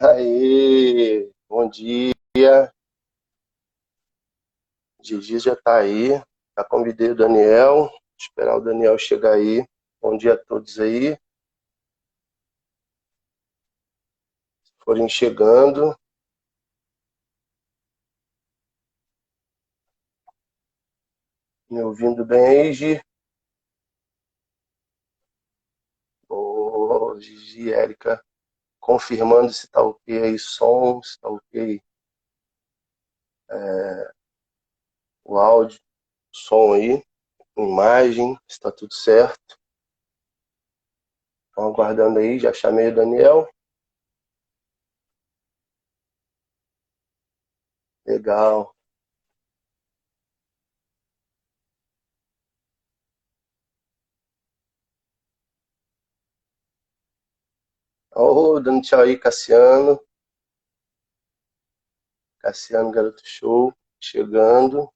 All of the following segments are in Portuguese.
Aí, bom dia. Gigi já tá aí. Já convidei o Daniel. Esperar o Daniel chegar aí. Bom dia a todos aí. Forem chegando. Me ouvindo bem aí, Gi? Ô, Gigi, Érica, confirmando se tá ok aí, som, se tá ok o áudio, som aí, imagem, se tá tudo certo. Estão aguardando aí, já chamei o Daniel. Legal. Ô, dando tchau aí, Cassiano. Cassiano, garoto show, chegando.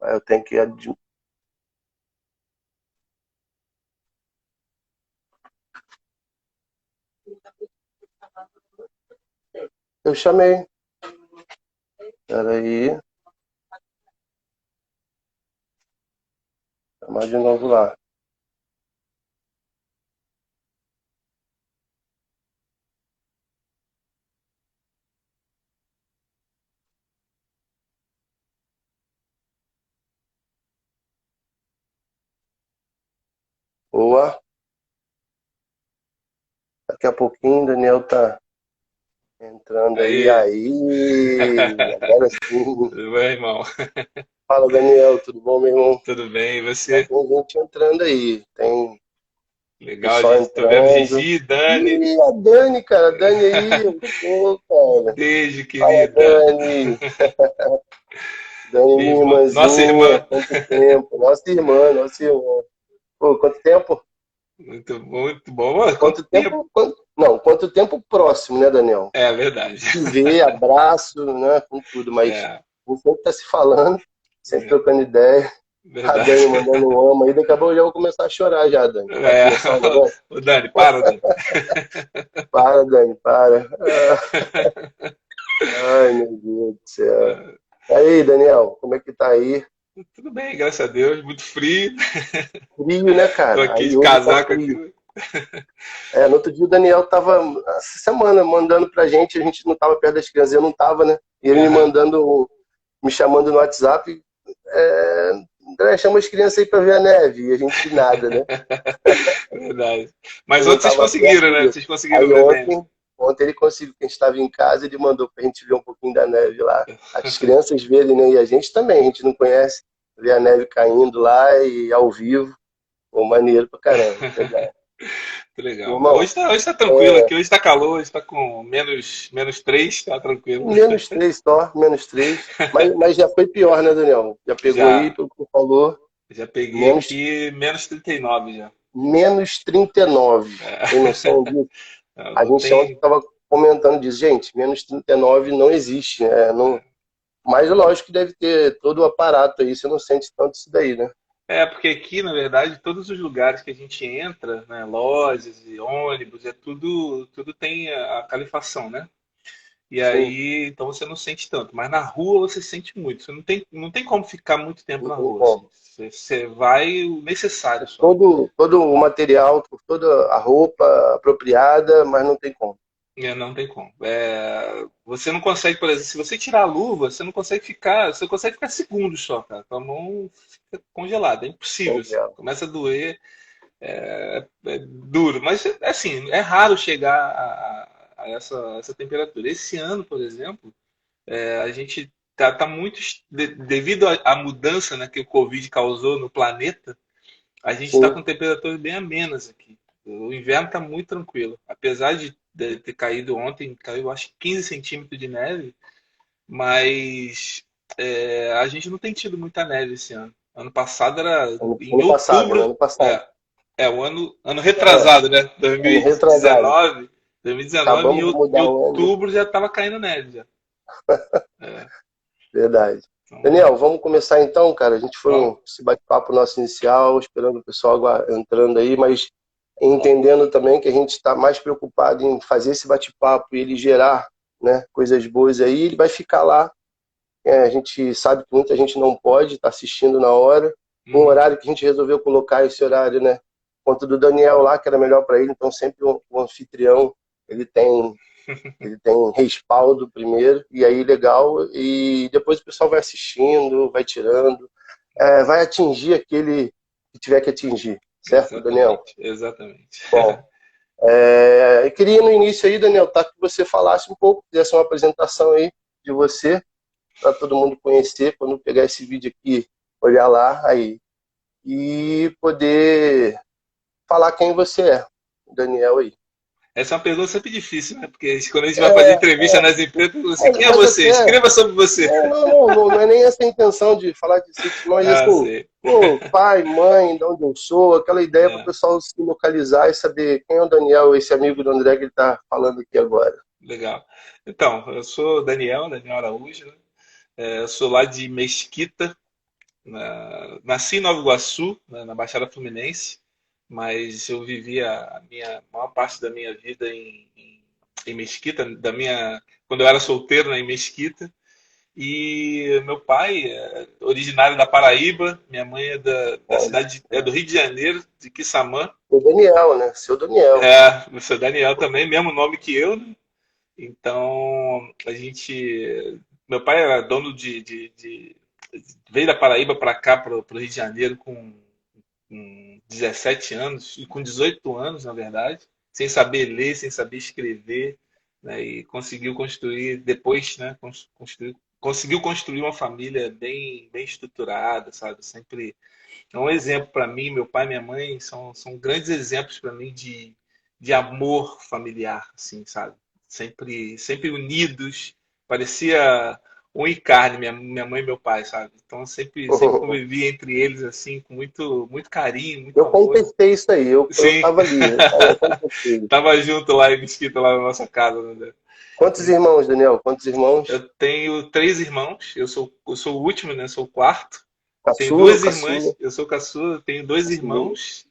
Aí eu tenho que. Eu chamei. Peraí. Chamar de novo lá. Boa. Daqui a pouquinho o Daniel tá entrando aí. Aí, Aí. Agora sim. tudo bem, irmão? Fala, Daniel. Tudo bom, meu irmão? Tudo bem, e Já você? tem gente entrando aí. Tem Legal, pessoal gente. Tô vendo entrando. Gigi, Dani. Ih, a Dani, cara. A Dani aí. Pô, cara. Beijo, Fala, querida. Dani. Dani, Minha minha irmã. Nossa irmãzinha. irmã. Quanto tempo. Nossa irmã, nossa irmã. Pô, quanto tempo? Muito bom. Mano, quanto Quanto tempo? tempo? Não, quanto tempo próximo, né, Daniel? É verdade. Se vê, abraço, né, com tudo, mas É, a gente sempre tá se falando, sempre é trocando ideia. A verdade. Dani mandando um amo aí, daqui a pouco eu já vou começar a chorar já, Dani. Vai É. começar o negócio? Ô, Dani, para, Dani. Para, Dani, para. Ai, meu Deus do céu. E aí, Daniel, como é que tá aí? Tudo bem, graças a Deus. Muito frio. Frio, né, Tô cara? aqui Aí de hoje tá casaco frio. aqui. É, no outro dia o Daniel tava, essa semana, mandando pra gente, a gente não tava perto das crianças, eu não tava, né? E ele me Aham, mandando, me chamando no WhatsApp, André, chama as crianças aí pra ver a neve, e a gente nada, né? verdade. Eu Mas não ontem vocês tava perto conseguiram, né? dele. Vocês conseguiram Aí ver neve. ontem ele conseguiu, que a gente estava em casa, ele mandou pra gente ver um pouquinho da neve lá. As crianças verem, né? E a gente também, a gente não conhece, ver a neve caindo lá e ao vivo, pô, maneiro pra caramba, legal. Que legal. Irmão, Hoje tá tranquilo aqui, hoje tá calor, hoje tá com menos 3, tá tranquilo. -3 só, -3, mas já foi pior, né, Daniel? Já pegou aí, Já, pelo que falou, já peguei menos, aqui menos 39 já. -39. Tem É, noção disso? A não gente ontem tem. estava comentando disso, gente, -39 não existe, né? Não, mas lógico que deve ter todo o aparato aí, você não sente tanto isso daí, né? É, porque aqui, na verdade, todos os lugares que a gente entra, né, lojas e ônibus, tudo tem a calefação, né? E Sim, aí, então você não sente tanto. Mas na rua você sente muito. Você não tem como ficar muito tempo não na tem rua, assim. como. Você vai o necessário só. Todo o material, toda a roupa apropriada, mas não tem como. É, não tem como. Você não consegue, por exemplo, se você tirar a luva, você consegue ficar segundos só, cara. Tua mão fica congelada, é impossível, assim. Congela. Começa a doer, é duro. Mas, assim, é raro chegar a essa temperatura. Esse ano, por exemplo, a gente tá muito, devido à mudança, né, que o Covid causou no planeta, a gente está Sim, com temperaturas bem amenas aqui. O inverno está muito tranquilo. Apesar de ter caído ontem, caiu acho que 15 centímetros de neve, mas a gente não tem tido muita neve esse ano. Ano passado era em ano passado, né? outubro, Ano passado. o ano É, retrasado, né? ano retrasado. 2019, 2019 Acabamos de em mudar o ano, outubro já estava caindo neve já. É, verdade. então, Daniel, vamos começar então, cara. A gente foi vamos. esse bate-papo nosso inicial, esperando o pessoal entrando aí, mas entendendo também que a gente está mais preocupado em fazer esse bate-papo e ele gerar, né, coisas boas aí, ele vai ficar lá. A gente sabe que muita gente não pode estar assistindo na hora. Um Uhum. horário que a gente resolveu colocar esse horário, né? Quanto do Daniel lá, que era melhor para ele, então sempre o anfitrião ele tem ele tem um respaldo primeiro, e aí legal, e depois o pessoal vai assistindo, vai tirando, vai atingir aquele que tiver que atingir, certo, Daniel? Exatamente, exatamente. Bom, eu queria no início aí, Daniel, tá, que você falasse um pouco, fizesse uma apresentação aí de você, para todo mundo conhecer, quando pegar esse vídeo aqui, olhar lá aí, e poder falar quem você é, Daniel aí. Essa é uma pergunta sempre difícil, né? Porque quando a gente vai fazer entrevista nas empresas, pergunta assim, quem é Mas você? até, Escreva sobre você. não é nem essa a intenção de falar de si, mas Ah, assim, sei. pô, pai, mãe, de onde eu sou, aquela ideia para o É, pessoal se localizar e saber quem é o Daniel, esse amigo do André que ele está falando aqui agora. legal. Então, eu sou Daniel Araújo, né? Eu sou lá de Mesquita, nasci em Nova Iguaçu, na Baixada Fluminense, mas eu vivi a minha maior parte da minha vida em Mesquita, quando eu era solteiro, né, em Mesquita. E meu pai é originário da Paraíba, minha mãe é da Olha, cidade, é do Rio de Janeiro, de Quissamã. o Daniel, né? Seu Daniel. O seu Daniel também, mesmo nome que eu, né? Então, meu pai era dono veio da Paraíba para cá, para o Rio de Janeiro, com 17 anos, e com 18 anos, na verdade, sem saber ler, sem saber escrever, né, e conseguiu construir, depois, né, conseguiu construir uma família bem estruturada, sabe? Sempre é um exemplo para mim, meu pai e minha mãe são grandes exemplos para mim de amor familiar, assim, sabe? Sempre unidos, parecia um e carne, minha mãe e meu pai, sabe? Então sempre convivi entre eles assim com muito carinho, muito Eu amor. contestei isso aí, eu Sim, estava ali, eu contestei. tava junto lá em Mesquita, lá na nossa casa, né? Quantos irmãos, Daniel? Quantos irmãos? Eu tenho três irmãos, eu sou o último, né? Sou o quarto. Tenho Caçula, duas irmãs, caçula, eu sou caçula, tenho dois caçulinha. irmãos,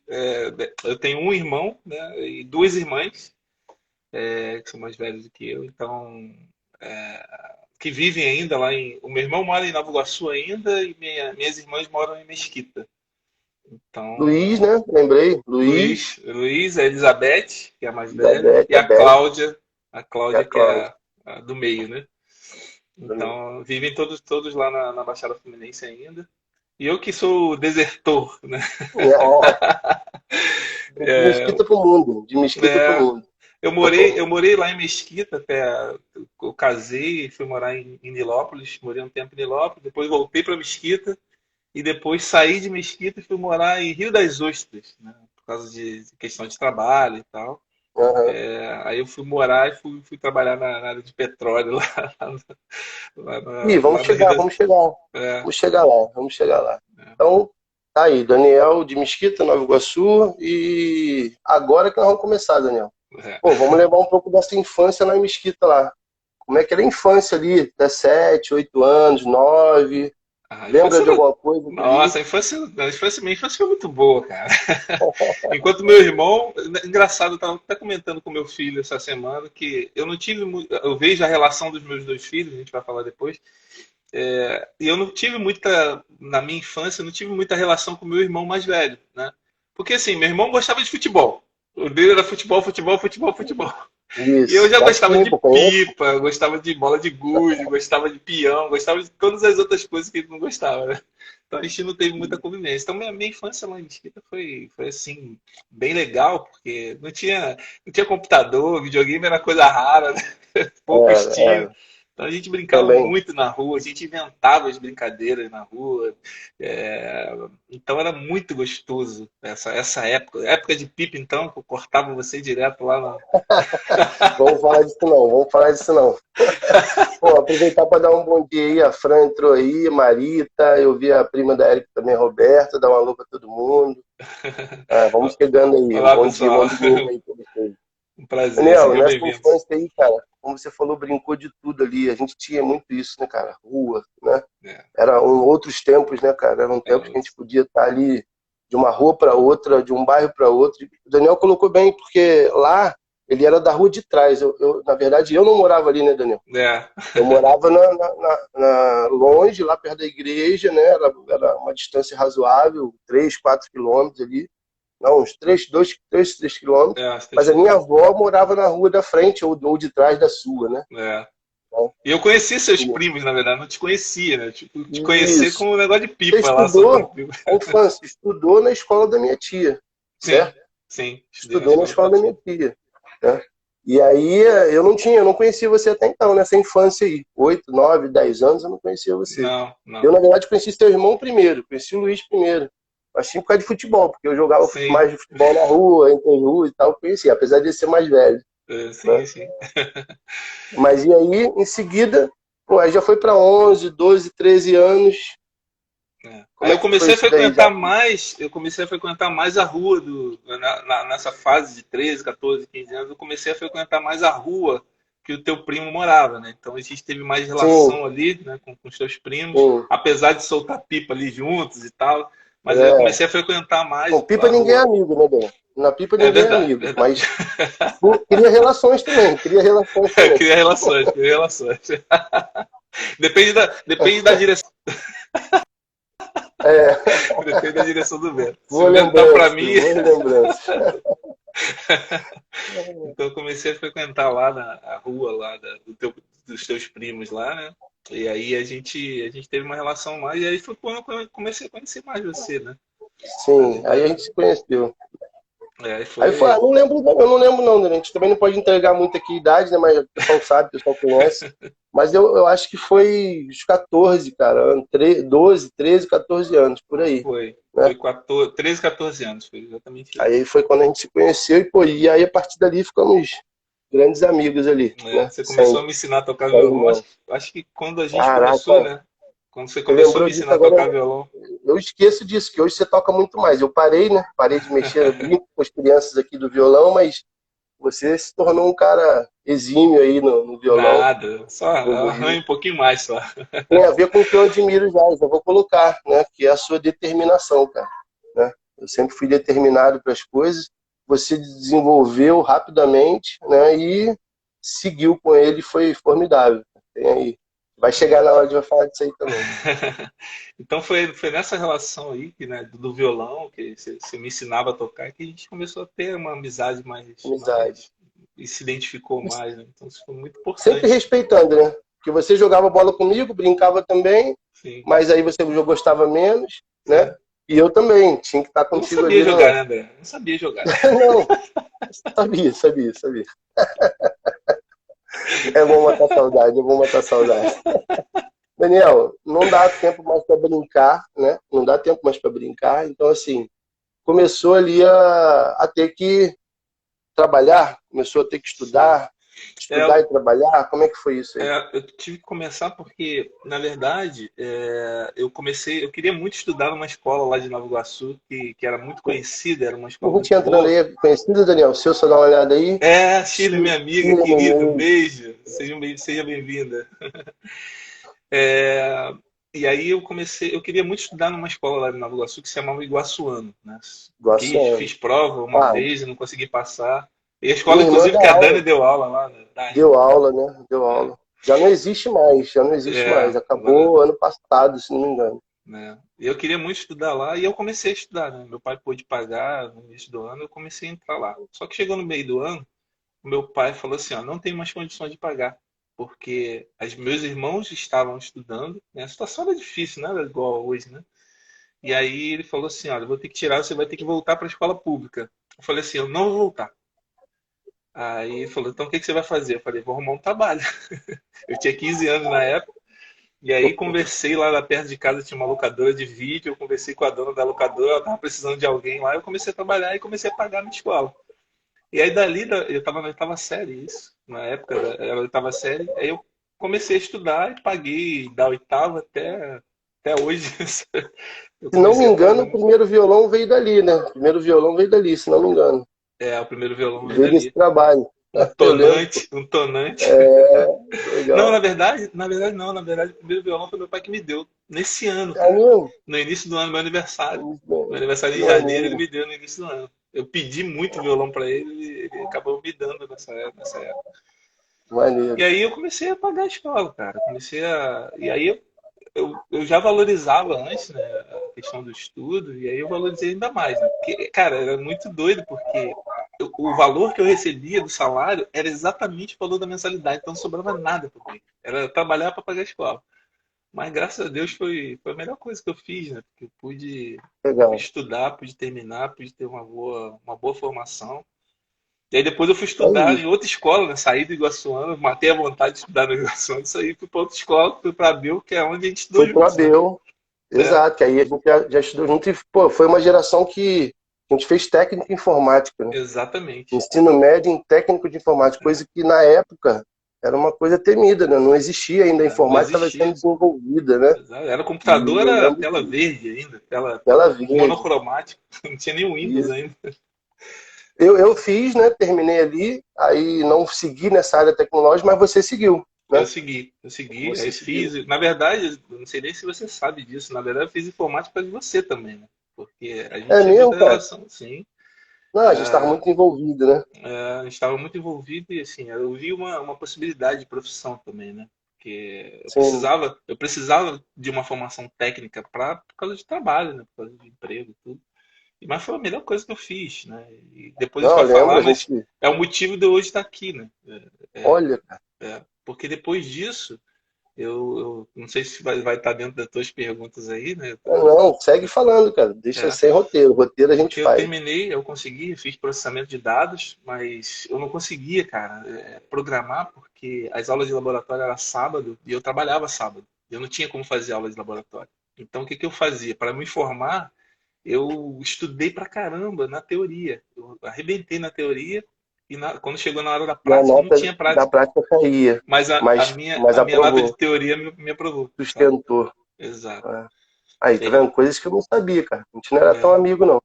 eu tenho um irmão, né? E duas irmãs, que são mais velhos do que eu, então, que vivem ainda lá em. O meu irmão mora em Nova Iguaçu ainda e minhas irmãs moram em Mesquita. Luiz, Então, né? Lembrei. Luiz, Luiz, a Elizabeth, que é a mais velha, Isabete, e a Beth a e a Cláudia que é Cláudia. a do meio, né? Então, vivem todos lá na Baixada Fluminense ainda. E eu que sou o desertor, né? Ah, de Mesquita pro mundo. De Mesquita pro É, mundo. eu morei lá em Mesquita até. Eu casei e fui morar em Nilópolis. Morei um tempo em Nilópolis, depois voltei para Mesquita e depois saí de Mesquita e fui morar em Rio das Ostras, né? Por causa de questão de trabalho e tal. Aham. Aí eu fui morar e fui trabalhar na área de petróleo Ih, lá no Rio das. vamos chegar. É, Vamos chegar lá, vamos chegar lá. Então, tá aí, Daniel de Mesquita, Nova Iguaçu. E agora que nós vamos começar, Daniel. é. Pô, vamos levar um pouco dessa infância na Mesquita lá. Como é que era a infância ali? 17, 8 anos, 9. A Lembra infância de era. alguma coisa ali? Nossa, minha infância foi muito boa, cara. Enquanto meu irmão, engraçado, eu estava até comentando com meu filho essa semana que eu não tive muito, eu vejo a relação dos meus dois filhos, a gente vai falar depois, e eu não tive muita, na minha infância, eu não tive muita relação com meu irmão mais velho, né? Porque assim, meu irmão gostava de futebol. O dele era futebol, futebol, futebol, futebol. E eu Isso, já gostava gatinho, de pô, conheço. pipa, gostava de bola de gude, gostava de peão, gostava de todas as outras coisas que ele não gostava, né? Então a gente não teve muita convivência. Então minha infância lá em Mesquita foi assim, bem legal, porque não tinha computador, videogame era coisa rara, né? Poucos tinham. É, Então a gente brincava também. muito na rua, a gente inventava as brincadeiras na rua. Então era muito gostoso essa época. Época de pipa, então, que eu cortava você direto lá na. Vamos falar disso não, vamos falar disso não. Pô, aproveitar para dar um bom dia aí. A Fran entrou aí, Marita, eu vi a prima da Erika também, Roberta, dar uma alô para todo mundo. Vamos chegando aí. Um Olá, bom dia, pessoal. bom domingo aí para vocês. Um prazer, Daniel, sejam nessa bem-vindos. infância aí, cara, como você falou, brincou de tudo ali. A gente tinha muito isso, né, cara? Rua, né? É, Outros tempos, né, cara? Eram tempos que a gente podia estar ali. de uma rua para outra, de um bairro para outro. O Daniel colocou bem, porque lá ele era da rua de trás. Na verdade, eu não morava ali, né, Daniel? É. Eu morava longe, lá perto da igreja, né? Era uma distância razoável, 3, 4 quilômetros ali. Não, uns 3 quilômetros. É, acho que Mas a minha avó morava na rua da frente ou de trás da sua, né? é. Então, E eu conheci seus primos, na verdade, não te conhecia, né? Tipo, te conhecer isso. como um negócio de Você pipa lá, soltando estudou pipa. a infância, estudou na escola da minha tia, Sim, certo? sim. Estudei na Estudou na escola escola da minha Patinho. tia, né? E aí eu não conhecia você até então, nessa infância aí. 8, 9, 10 anos eu não conhecia você. Não, não. Eu, na verdade, conheci seu irmão primeiro, conheci o Luiz primeiro. Assim por causa de futebol, porque eu jogava Sim, mais de futebol na rua, entre rua e tal, eu conhecia, apesar de ele ser mais velho, né? sim, sim. Mas e aí, em seguida, pô, aí já foi para 11, 12, 13 anos. É. Aí Como é que foi isso daí? Já... eu comecei a frequentar mais a rua nessa fase de 13, 14, 15 anos, eu comecei a frequentar mais a rua que o teu primo morava, né? Então a gente teve mais Sim, relação ali, né, com os teus primos, sim. apesar de soltar pipa ali juntos e tal, mas aí eu É. comecei a frequentar mais Com pipa a ninguém é rua. amigo, né, Ben? Na pipa É ninguém é verdade, amigo, verdade. mas pô, cria relações também, cria relações também. Cria relações, cria relações. Depende da direção, É, depende da direção do vento. Se boa o vento tá para lembrança, mim, boa lembrança. então eu comecei a frequentar lá na rua lá dos teus primos lá, né? E aí a gente teve uma relação mais, e aí foi quando eu comecei a conhecer mais você, né? Sim, Ali aí a gente se conheceu. aí Aí foi, foi. não lembro, eu não lembro não, né? A gente também não pode entregar muito aqui a idade, né? Mas o pessoal sabe, o pessoal conhece. Mas eu acho que foi os 14, cara, 12, 13, 14 anos, por aí, Foi né? 14, 13, 14 anos, foi exatamente isso. Aí foi quando a gente se conheceu e, pô, e aí a partir dali ficamos grandes amigos ali, É, né? você começou Sem, a me ensinar a tocar sem violão, irmão. acho que quando a gente começou, Caraca, né? Quando você você começou a lembrou me disso ensinar a agora? tocar violão. Eu esqueço disso, que hoje você toca muito mais. Eu parei, né? Parei de mexer, eu brinco com as crianças aqui do violão, mas você se tornou um cara exímio aí no violão, Nada, só evoluiu. arranha um pouquinho mais só. Tem a ver com o que eu admiro já vou colocar, né? Que é a sua determinação, cara. Né? Eu sempre fui determinado para as coisas, você desenvolveu rapidamente, né? E seguiu com ele, foi formidável. Tem aí. Vai chegar na hora de eu falar disso aí também. Então foi nessa relação aí, né, do violão, que você me ensinava a tocar, que a gente começou a ter uma amizade Amizade. e se identificou mais, né? Então isso foi muito Sempre importante. respeitando, né? Porque você jogava bola comigo, brincava também, Sim, mas aí você gostava menos, né? sim. E eu também, tinha que estar Eu não contigo sabia ali jogar, no. né, André? Eu não sabia jogar. Não, sabia. É bom matar saudade, é bom matar saudade. Daniel, não dá tempo mais para brincar, né? Não dá tempo mais para brincar. Então, assim, começou ali a ter que trabalhar, começou a ter que Sim. estudar e trabalhar. Como é que foi isso aí? Eu tive que começar porque, na verdade, eu queria muito estudar numa escola lá de Nova Iguaçu, que era muito conhecida, era uma A escola gente muito entrando boa. aí, conhecido, Daniel? Se eu só dar uma olhada aí. Shirley, minha amiga, Chile, querida, um Neném. beijo. Seja bem-vinda. É, e aí eu queria muito estudar numa escola lá de Nova Iguaçu que se chamava Iguaçuano, né? Iguaçu. Fiz prova uma Ah, vez e não consegui passar. E a escola, minha irmã inclusive, dá que a aula. Dani deu aula lá, né? Dani. Deu aula, né? Deu É, aula. Já não existe mais, já não existe mais. agora, Acabou ano passado, se não me engano. né? E eu queria muito estudar lá e eu comecei a estudar, né? Meu pai pôde pagar no início do ano, eu comecei a entrar lá. Só que chegou no meio do ano, o meu pai falou assim, ó, não tem mais condições de pagar, porque meus irmãos estavam estudando, né? A situação era difícil, não era igual hoje, né? E aí ele falou assim, olha, eu vou ter que tirar, você vai ter que voltar para a escola pública. Eu falei assim, eu não vou voltar. Aí ele falou, então o que que você vai fazer? Eu falei, vou arrumar um trabalho. Eu tinha 15 anos na época, e aí conversei lá perto de casa, tinha uma locadora de vídeo, eu conversei com a dona da locadora, ela estava precisando de alguém lá, eu comecei a trabalhar e comecei a pagar na escola. E aí eu estava na oitava série, isso, na época era a oitava série, aí eu comecei a estudar e paguei da oitava até hoje. Eu Se não me comecei a engano, o pagar. primeiro violão veio dali, né? O primeiro violão veio dali, se não me engano. O primeiro violão veio Veio desse dali. trabalho. Eu lembro. Um tonante. É, Não, legal. na verdade não, na verdade o primeiro violão foi meu pai que me deu, nesse ano, É cara. mesmo? No início do ano, meu aniversário. Muito Meu bem. aniversário Que em janeiro, ele maneiro, me deu no início do ano. Eu pedi muito violão pra ele e ele acabou me dando nessa época. E maneiro. aí eu comecei a pagar a escola, cara. Comecei a. E aí eu já valorizava antes, né, a questão do estudo, e aí eu valorizei ainda mais, né? Porque, cara, era muito doido, porque o valor que eu recebia do salário era exatamente o valor da mensalidade, então não sobrava nada para mim. Era trabalhar para pagar a escola. Mas graças a Deus foi a melhor coisa que eu fiz, né? Porque eu pude Legal. estudar, pude terminar, pude ter uma boa formação. E aí depois eu fui É estudar em isso. outra escola, né? Saí do Iguaçuana, matei a vontade de estudar no Iguaçuana, saí fui para outra escola, fui para a Abril, que é onde a gente estudou Foi pro juntos, né? Abel. É, Exato, que aí a gente já estudou junto e, pô, foi uma geração que a gente fez técnico em informática, né? exatamente. Ensino médio em técnico de informática, É, coisa que na época era uma coisa temida, né? Não existia ainda, a não informática estava sendo existia. desenvolvida, né? Era o computador, E eu era lembro tela que verde ainda, ela tela vinha. monocromática, não tinha nem Windows Isso. ainda. Eu fiz, né? Terminei ali, aí não segui nessa área tecnológica, mas você seguiu, né? Eu segui, Você aí seguiu. fiz. Na verdade, eu não sei nem se você sabe disso, na verdade eu fiz informática para você também, né? Porque a gente É tinha mesmo, muita cara? relação, sim. Não, a gente estava muito envolvido, né? A gente estava muito envolvido e assim, eu vi uma possibilidade de profissão também, né? Porque Sim. eu precisava de uma formação técnica por causa de trabalho, né? Por causa de emprego e tudo. Mas foi a melhor coisa que eu fiz, né? E depois a gente Não, vai eu lembro, falar, a mas gente. é o motivo de eu hoje estar aqui, né? Olha, cara. Porque depois disso, eu não sei se vai estar dentro das tuas perguntas aí, né? Não, segue falando, cara. Deixa É, sem roteiro. Roteiro a gente porque eu faz. terminei, eu consegui, fiz processamento de dados, mas eu não conseguia, cara, programar porque as aulas de laboratório eram sábado e eu trabalhava sábado. Eu não tinha como fazer aula de laboratório. Então, o que que eu fazia? Para me formar, eu estudei pra caramba na teoria. Eu arrebentei na teoria e quando chegou na hora da E a prática, não nota tinha da prática. prática caía, Mas mas a minha nota de aprovou, teoria me aprovou, sabe? sustentou. Exato. É. Aí, tá E vendo? Coisas que eu não sabia, cara. A gente não era tão é, amigo, não.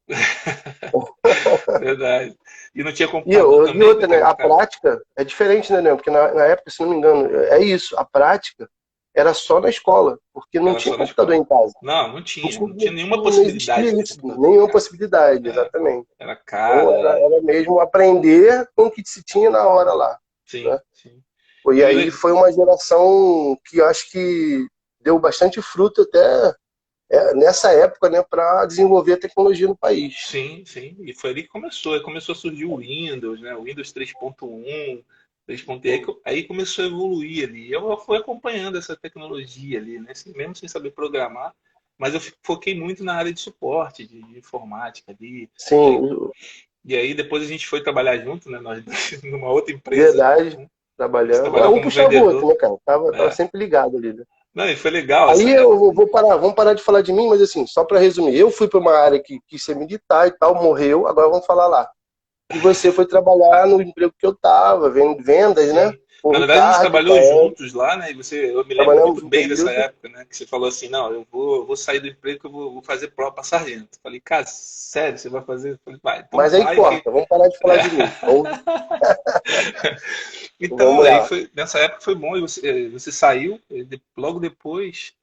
verdade. E não tinha E, computador e também, outra, né? A cara. prática é diferente, né, Leandro? Porque na época, se não me engano, é isso. A prática era só na escola, porque não Era tinha só na computador escola. em casa. Não, A gente não tinha nenhuma não possibilidade existia de ter isso, computador em nenhuma casa. possibilidade, É, exatamente. era Então caro, era mesmo aprender com o que se tinha na hora lá, sim, né? sim. E E o aí foi uma geração que eu acho que deu bastante fruto até nessa época, né, para desenvolver a tecnologia no país. sim, sim. E foi ali que começou. Aí começou a surgir o Windows, né? O Windows 3.1, 3.1. Aí começou a evoluir ali. Eu fui acompanhando essa tecnologia ali, né? Mesmo sem saber programar. Mas eu foquei muito na área de suporte, de informática ali. E aí, Sim, e aí depois a gente foi trabalhar junto, né? Nós dois, numa outra empresa. verdade, Né? Você trabalhando. trabalhou Um como puxava o outro, vendedor. né, cara? Tava É. sempre ligado ali, né? Não, e foi legal essa Aí época. eu vou parar, vamos parar de falar de mim, mas assim, só para resumir, eu fui para uma área que quis ser militar e tal, morreu, agora vamos falar lá. E você foi trabalhar no emprego que eu tava, vendas, né? Sim. Com o Na verdade, a gente Ricardo, com trabalhou a Eve, juntos lá, né? Eu me lembro trabalhamos muito um bem dessa período. época, né? Que você falou assim, não, eu vou sair do emprego que eu vou fazer prova para sargento. Falei, cara, sério, você vai fazer? Falei, vai, então Mas aí vai que. corta, vamos parar de falar de mim. Então, Vamos aí lá. foi, nessa época foi bom, e você saiu, logo depois,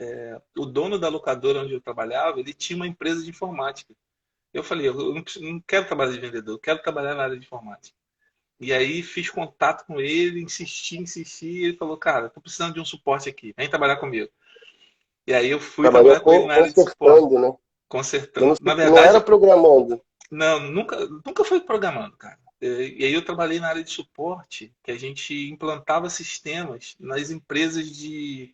o dono da locadora onde eu trabalhava, ele tinha uma empresa de informática. Eu falei, eu não quero trabalhar de vendedor, eu quero trabalhar na área de informática. E aí fiz contato com ele, insisti, e ele falou, cara, tô precisando de um suporte aqui, vem trabalhar comigo. E aí eu fui Trabalhou trabalhar com ele na área de suporte, consertando, né? Eu consertando. não, Na não era verdade, programando. não, nunca foi programando, cara. E aí eu trabalhei na área de suporte, que a gente implantava sistemas nas empresas que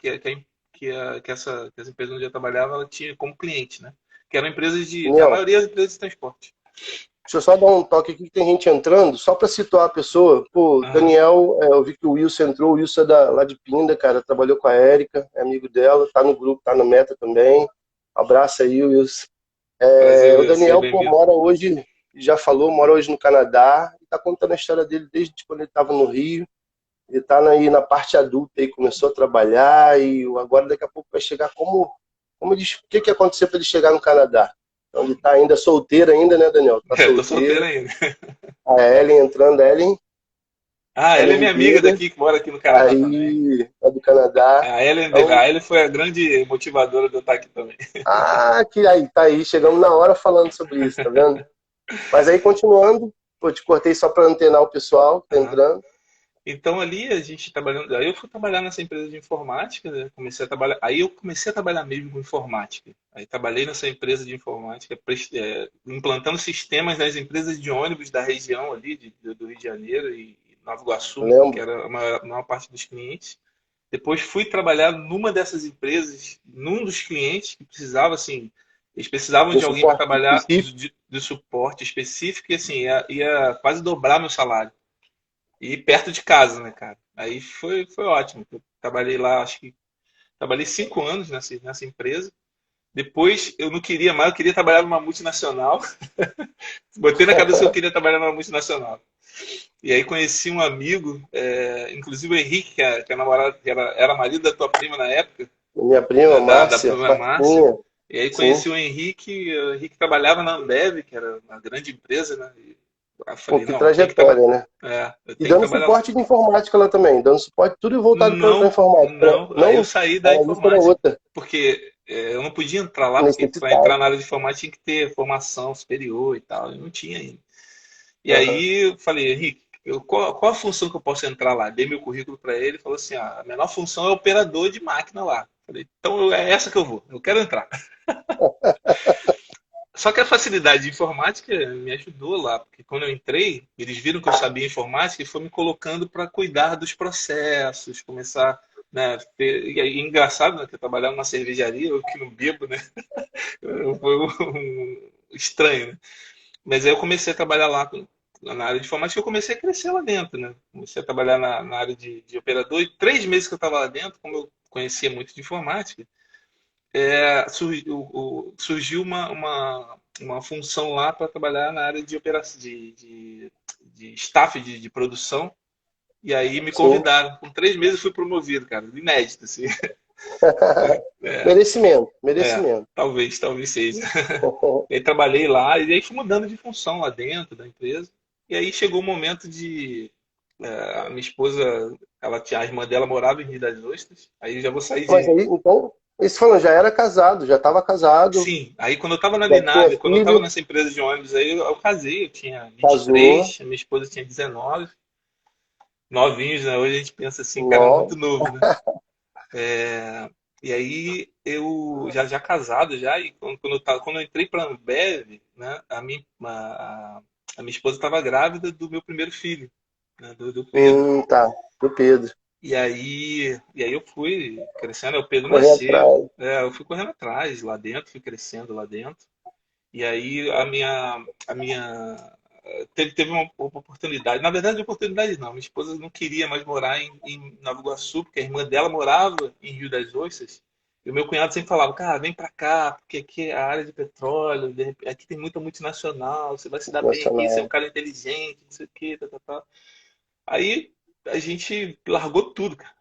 essa empresa onde eu trabalhava, ela tinha como cliente, né? Que eram empresas a Não. maioria das empresas de transporte. Deixa eu só dar um toque aqui que tem gente entrando, só para situar a pessoa. Pô, Aham. Daniel, eu vi que o Wilson entrou, o Wilson é lá de Pinda, cara, trabalhou com a Érica, é amigo dela, tá no grupo, tá no Meta também. Abraço aí, Wilson. Prazer, O Will, seja Daniel, pô, bem-vindo. mora hoje, já falou, mora hoje no Canadá, e tá contando a história dele desde quando ele estava no Rio. Ele tá aí na parte adulta aí, começou a trabalhar e agora daqui a pouco vai chegar o que que aconteceu para ele chegar no Canadá? Então ele tá ainda solteiro ainda, né, Daniel? Tá Tô solteiro solteiro. ainda. A Ellen entrando, a Ellen, Ah, ela é Ellen minha amiga Ribeiro, daqui, que mora aqui no Canadá também. aí é do Canadá. Então, A Ellen foi a grande motivadora de eu estar aqui também. que aí, tá aí, chegamos na hora falando sobre isso, tá vendo? Mas aí, continuando, pô, te cortei só para antenar o pessoal que tá Aham. entrando. Então ali a gente trabalhando, aí eu fui trabalhar nessa empresa de informática, né? Comecei a trabalhar, aí eu comecei a trabalhar mesmo com informática. Aí trabalhei nessa empresa de informática, implantando sistemas nas empresas de ônibus da região ali do Rio de Janeiro e Nova Iguaçu, que Lembro, era a maior parte dos clientes. Depois fui trabalhar numa dessas empresas, num dos clientes que precisava assim, eles precisavam um de alguém para suporte trabalhar específico. de suporte específico e assim ia quase dobrar meu salário. E perto de casa, né, cara? Aí foi ótimo. Eu trabalhei lá, acho que trabalhei 5 anos nessa empresa. Depois eu não queria mais, eu queria trabalhar numa multinacional. Botei na cabeça que eu queria trabalhar numa multinacional. E aí conheci um amigo, inclusive o Henrique, que é namorado, era marido da tua prima na época, Minha prima, né, da Márcia, prima Márcia. Marcinha, E aí sim. conheci o Henrique trabalhava na Ambev, que era uma grande empresa, né? E eu Pô, falei, que não, tem que trabalhar. trajetória, né? Eu E tenho que dando trabalhar lá. suporte de informática lá também, dando suporte tudo voltado para Não, informática, né? não. Aí eu Não, saí da a lista era informática, outra, porque eu não podia entrar lá, porque para entrar necessitava. na área de informática tinha que ter formação superior e tal, eu não tinha ainda. E Aham. aí eu falei, Henrique, qual a função que eu posso entrar lá? Dei meu currículo para ele, ele falou assim, a menor função é operador de máquina lá. Falei, então é essa que eu vou, eu quero entrar. Só que a facilidade de informática me ajudou lá, porque quando eu entrei, eles viram que eu sabia informática e foram me colocando para cuidar dos processos, começar, né, e aí, engraçado, né, que eu trabalhava numa cervejaria, eu que não bebo, né, foi estranho, né? Mas aí eu comecei a trabalhar lá na área de informática e eu comecei a crescer lá dentro, né? Comecei a trabalhar na área de operador e 3 meses que eu estava lá dentro, como eu conhecia muito de informática, surgiu uma função lá para trabalhar na área de operação, de staff de produção. E aí me Sim. convidaram. Com 3 meses fui promovido, cara. Inédito, assim. É, Merecimento, merecimento. talvez seja. E aí trabalhei lá e aí fui mudando de função lá dentro da empresa. E aí chegou o momento de. A minha esposa, a irmã dela morava em Rio das Ostras. Aí já vou sair Mas de. aí, então, esse falando, já era casado, já estava casado, Sim, aí quando eu estava já tinha quando eu estava filho, nessa empresa de ônibus aí, eu casei, eu tinha casou, 23, a minha esposa tinha 19, novinhos, né? Hoje a gente pensa assim, cara, não, muito novo, né? E aí eu já casado já, e quando eu entrei para a Ambev, né, a minha esposa estava grávida do meu primeiro filho, né, do Pedro. tá, do Pedro. E aí eu fui crescendo, aí o Pedro Correr nasceu, atrás. eu fui correndo atrás lá dentro, fui crescendo lá dentro. E aí a minha teve uma oportunidade. Na verdade, oportunidade não. Minha esposa não queria mais morar em Nova Iguaçu, porque a irmã dela morava em Rio das Ostras. E o meu cunhado sempre falava, cara, vem pra cá, porque aqui é a área de petróleo, aqui tem muita multinacional, você vai se dar bem aqui, você é um Nacional. cara inteligente, não sei o quê, tá, tá, tá. Aí a gente largou tudo, cara.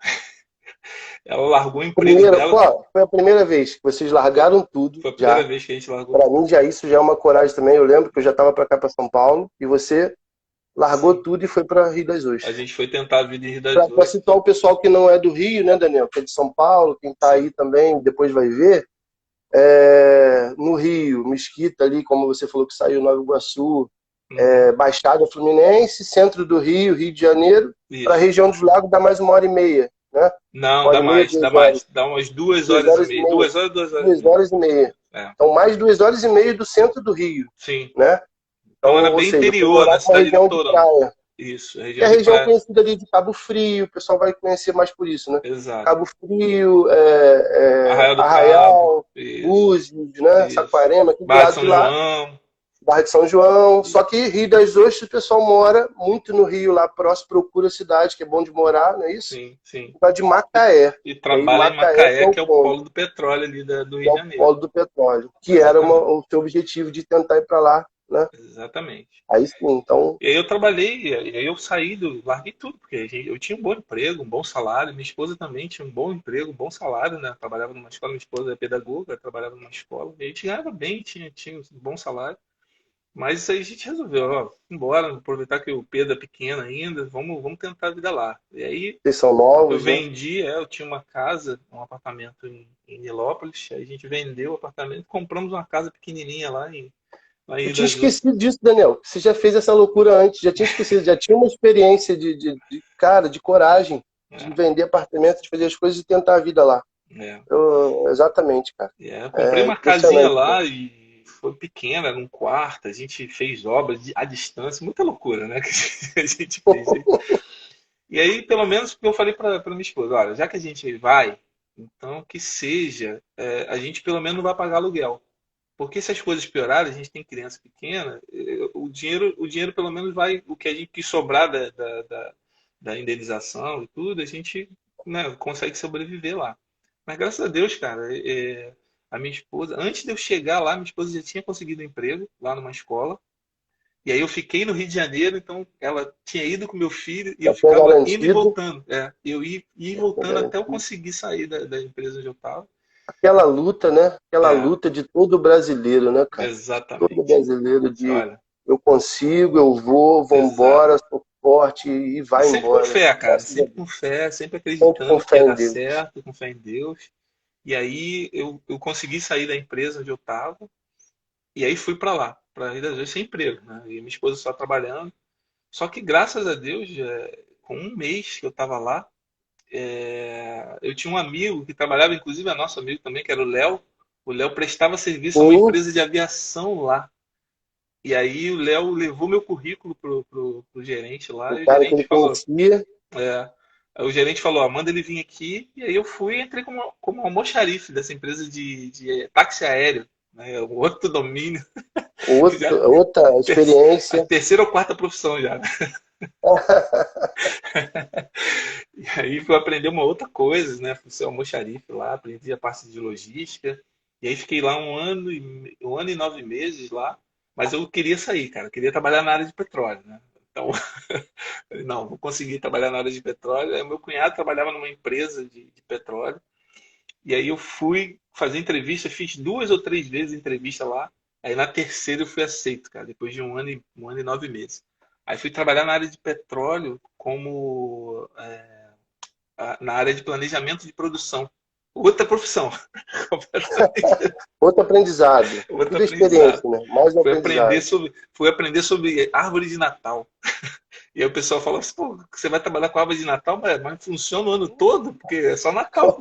Ela largou o emprego Primeira, pô, dela, foi a primeira vez que vocês largaram tudo foi a primeira já. vez que a gente largou Para tudo. mim, já isso já é uma coragem também. Eu lembro que eu já estava para cá, para São Paulo, e você largou Sim. tudo e foi para Rio das A Ostras. gente foi tentar a vida em Rio das Para Ostras. situar o pessoal que não é do Rio, né, Daniel, que é de São Paulo, quem está Sim. aí também, depois vai ver, no Rio, Mesquita ali, como você falou que saiu Nova Iguaçu, Uhum. Baixada Fluminense, centro do Rio, Rio de Janeiro, para a Isso. região dos lagos dá mais 1 hora e meia, né? Não, Uma hora dá e meia, mais, dá duas mais. horas. Dá umas duas Duas horas e horas e meia. meia. 2 horas, 2 horas e Duas meia. horas e meia. É, Então, mais 2 horas e meia do centro do Sim. sim. Né? Então Então, era ou bem seja, foi interior, morar na numa cidade região de litorânea. praia. Isso, Que é região a de região praia. conhecida ali de Cabo Frio, o pessoal vai conhecer mais por isso, né? Exato. Cabo Frio, Arraial do Cabo. Arraial, Isso, Búzios, né? isso. Saquarema, aqui do Barra de lado de São lá, João. Barra de São João. Só Isso. que Rio das Ostras, o pessoal mora muito no Rio, lá próximo, procura cidade, que é bom de morar, não é isso? Sim, sim. Lá de E, Macaé. e E aí trabalha em Macaé que Macaé, é o que é o ponto, polo do petróleo ali do que Rio é de o Janeiro. polo do petróleo, que era Exatamente. o seu objetivo de tentar ir para lá, né? Exatamente. Aí sim, então, E aí eu trabalhei, e aí eu saí larguei tudo, porque eu tinha um bom emprego, um bom salário, minha esposa também tinha um bom emprego, um bom salário, né? Trabalhava numa escola, minha esposa é pedagoga, trabalhava numa escola, e a gente ganhava bem, tinha um bom salário. Mas aí a gente resolveu, ó, embora, aproveitar que o Pedro é pequeno ainda, vamos tentar a vida lá. E aí Vocês são eu novos, né? vendi, eu tinha uma casa, um apartamento em Nilópolis, aí a gente vendeu o apartamento, compramos uma casa pequenininha lá em Eu Rio tinha das Ostras. esquecido disso, Daniel. Você já fez essa loucura antes, já tinha esquecido, já tinha uma experiência cara, de coragem, de É, vender apartamento, de fazer as coisas e tentar a vida lá. é. Exatamente, cara. Eu comprei É uma casinha impressionante, né? lá e foi pequena, era um quarto, a gente fez obras à distância, muita loucura, né? Que a gente fez aí. E aí, pelo menos, eu falei para minha esposa, olha, já que a gente vai, então que seja, a gente pelo menos não vai pagar aluguel. Porque se as coisas piorarem, a gente tem criança pequena, o dinheiro pelo menos vai, o que a gente que sobrar da indenização e tudo, a gente, né, consegue sobreviver lá. Mas graças a Deus, cara, a minha esposa, antes de eu chegar lá, minha esposa já tinha conseguido um emprego lá numa escola. E aí eu fiquei no Rio de Janeiro, então ela tinha ido com meu filho e Já eu tinha ficava indo e garantido, voltando. Eu ia e já tinha voltando até eu garantido. conseguir sair da empresa onde eu estava. Aquela luta, né? Aquela É, luta de todo brasileiro, né, cara? Todo exatamente. brasileiro de Olha, eu consigo, eu vou, exato. vambora, sou forte e E vai sempre com embora. fé, cara. Graças a Sempre Deus. com fé, sempre Sempre com acreditando que fé ia em dar Deus. certo, com fé em Deus. E aí eu consegui sair da empresa onde eu estava. E aí fui para lá, para Rio das Ostras sem emprego, né? E minha esposa só trabalhando. Só que graças a Deus, com um mês que eu estava lá, eu tinha um amigo que trabalhava, inclusive é nosso amigo também, que era o Léo. O Léo prestava serviço a uma Sim, empresa de aviação lá. E aí o Léo levou meu currículo pro gerente lá o e o cara que gerente ele falou, conhecia, é, aí o gerente falou, ó, manda ele vir aqui. E aí eu fui e entrei como almoxarife dessa empresa de táxi aéreo, né, o outro domínio, já outra a experiência. terceira ou quarta profissão já. Né? E aí fui aprender uma outra coisa, né? Fui ser almoxarife lá, aprendi a parte de logística. E aí fiquei lá um ano e 9 meses lá. Mas eu queria sair, cara. Eu queria trabalhar na área de petróleo, né? Então, falei, não, vou conseguir trabalhar na área de petróleo. Aí o meu cunhado trabalhava numa empresa de petróleo. E aí eu fui fazer entrevista, fiz 2 ou 3 vezes entrevista lá. Aí na terceira eu fui aceito, cara, depois de um ano e 9 meses. Aí fui trabalhar na área de petróleo como na área de planejamento de produção. Outra profissão, completamente Outro aprendizado. outra Tudo aprendizado. experiência, né? Mais um aprendizado. Fui aprender sobre árvore de Natal. E aí o pessoal falou assim, pô, você vai trabalhar com árvore de Natal, mas funciona o ano todo? Porque é só Natal.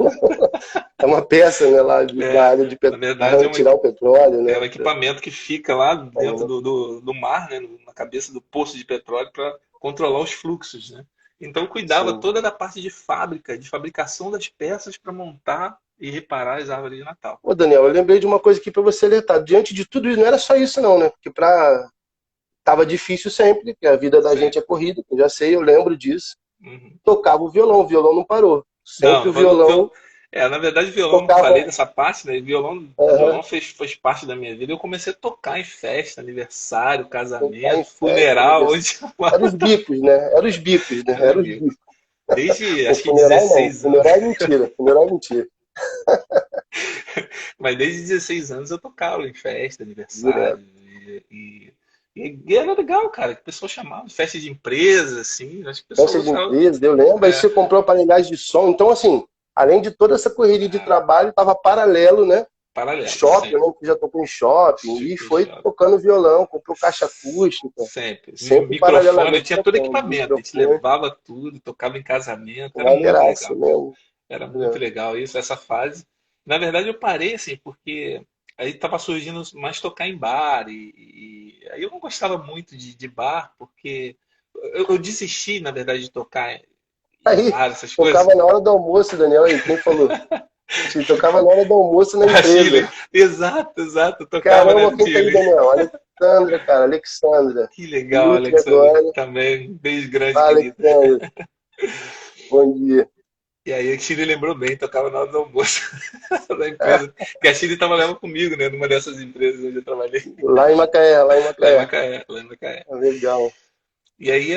É uma peça, né, lá da área de Na verdade, tirar o petróleo, é um né? equipamento que fica lá dentro do mar, né, na cabeça do poço de petróleo, para controlar os fluxos. Né? Então, eu cuidava Sim. toda da parte de fábrica, de fabricação das peças para montar e reparar as árvores de Natal. Ô, Daniel, eu lembrei de uma coisa aqui para você alertar. Diante de tudo isso, não era só isso, não, né? Porque tava difícil sempre, porque a vida da gente é Sempre. corrida, eu já sei, eu lembro diso. Uhum. Tocava o violão não parou. Sempre Não, o violão na verdade, violão, não tocava. falei dessa parte, né? Aham, Violão fez parte da minha vida. Eu comecei a tocar em festa, aniversário, tocar em casamento, festa, funeral, aniversário. onde chamava. Era os bicos, né? Era os bicos, né? Era Era os bico. bicos. Desde, O acho que funeral não. 16 anos. Funeral é mentira. Funeral é mentira. Mas desde 16 anos eu tocava em festa, Direto. aniversário. E era legal, cara, que o pessoal chamava de festa de empresa, assim. Acho que o pessoal Festa de gostava. empresa, eu lembro. Aí É, você comprou aparelhagem de som. Então, assim, além de toda essa correria de trabalho, estava paralelo, né? paralelo, Shopping, sempre. né? Que já tocou em shopping. E foi Fechado. tocando violão, comprou caixa acústica. Sempre. Sempre Microfone, eu paralelamente tinha todo tocando. equipamento, a gente Microfone, levava tudo, tocava em casamento, era muito maneiraço legal. mesmo. Era muito Né? legal isso, essa fase. Na verdade, eu parei assim, porque aí estava surgindo mais tocar em bar, e aí eu não gostava muito de bar, porque eu desisti, na verdade, de tocar em Aí, bar, essas coisas. tocava na hora do almoço, Daniel. Aí, quem falou? Te tocava na hora do almoço na A Chile, empresa. exato, exato, eu tocava, né, Caramba, no quem tá aí, Chile. Daniel? Alexandra, cara, Alexandra. Que legal, Nutri Alexandre, agora. também, um beijo grande, Fala, querido. Alexandra. Bom dia. E aí a Chile lembrou bem, tocava na hora do almoço da empresa. Que a Chile trabalhava comigo, né? Numa dessas empresas onde eu trabalhei, Lá em Macaé, lá em lá em Macaé. Macaé, lá em Macaé. Legal. E aí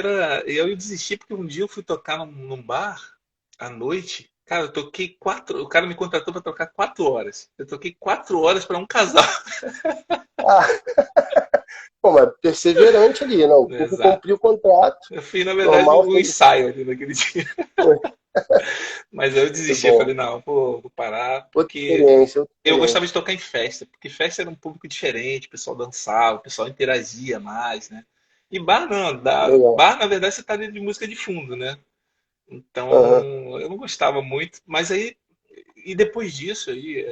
eu desisti porque um dia eu fui tocar num bar à noite. Cara, eu toquei 4. O cara me contratou para tocar 4 horas. Eu toquei 4 horas para um casal. Ah, pô, mas perseverante ali, não. Tem que Exato. cumprir o contrato. Eu fiz, na verdade, Normal, um ensaio ali naquele dia. foi Mas eu muito desisti, eu falei, bom. não, vou parar, Outra porque experiência, outra eu gostava de experiência. tocar em festa, porque festa era um público diferente, o pessoal dançava, o pessoal interagia mais, né? E bar não, Legal. bar na verdade você tá ali de música de fundo, né? Então Aham. eu não gostava muito, mas aí, e depois disso aí,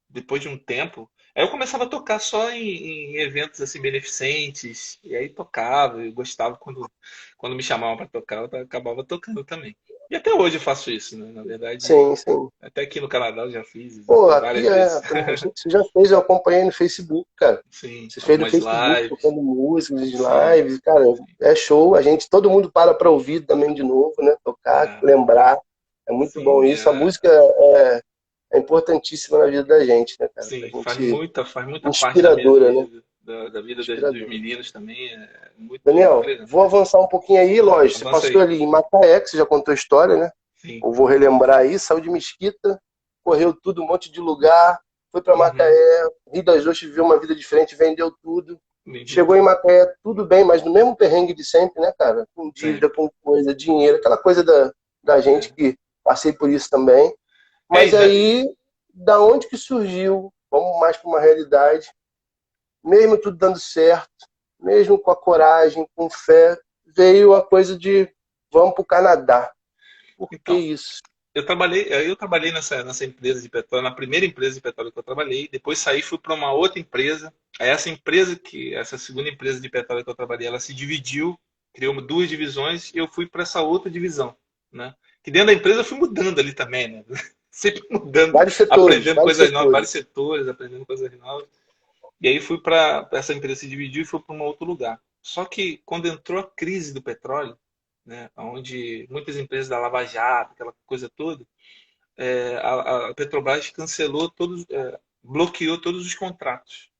depois de um tempo, aí eu começava a tocar só em eventos assim beneficentes, e aí tocava, eu gostava quando me chamavam para tocar, eu acabava tocando também. E até hoje eu faço isso, né? Na verdade, Sim, sim. até aqui no Canadá eu já fiz Pô, várias aqui vezes. a gente você já fez, eu acompanhei no Facebook, cara. Sim, Você fez no algumas Facebook, lives. tocando músicas, Sim, lives, cara, é show. A gente, todo mundo para ouvir também de novo, né? Tocar, é, lembrar. É muito bom sim, isso. A música é importantíssima na vida da gente, né, cara? Pra sim, gente, faz muita parte da minha inspiradora, né? vida, da vida dos Inspiradora. meninos também, é muito Daniel, legal. vou avançar um pouquinho aí, lógico. Você Avança passou aí. ali em Macaé, que você já contou a história, né? Sim. Eu vou relembrar aí, saiu de Mesquita, correu tudo, um monte de lugar, foi para Uhum. Macaé, Rio das Ostras, viveu uma vida diferente, vendeu tudo. Vendi Chegou em tudo. Macaé, tudo bem, mas no mesmo perrengue de sempre, né, cara? Com dívida, Sempre. com coisa, dinheiro, aquela coisa da gente É. que passei por isso também. É, Mas aí, da onde que surgiu? Vamos mais para uma realidade. Mesmo tudo dando certo, mesmo com a coragem, com fé, veio a coisa de vamos para o Canadá. Por que então, isso? eu trabalhei nessa empresa de petróleo, na primeira empresa de petróleo que eu trabalhei, depois saí e fui para uma outra empresa. Aí essa segunda empresa de petróleo que eu trabalhei, ela se dividiu, criou duas divisões e eu fui para essa outra divisão, né? Que dentro da empresa eu fui mudando ali também, né? Sempre mudando, Vários setores, aprendendo vários coisas novas, vários setores. setores, aprendendo coisas novas. E aí fui para essa empresa se dividiu e fui para um outro lugar. Só que quando entrou a crise do petróleo, né, onde muitas empresas da Lava Jato, aquela coisa toda, a Petrobras cancelou todos, bloqueou todos os contratos.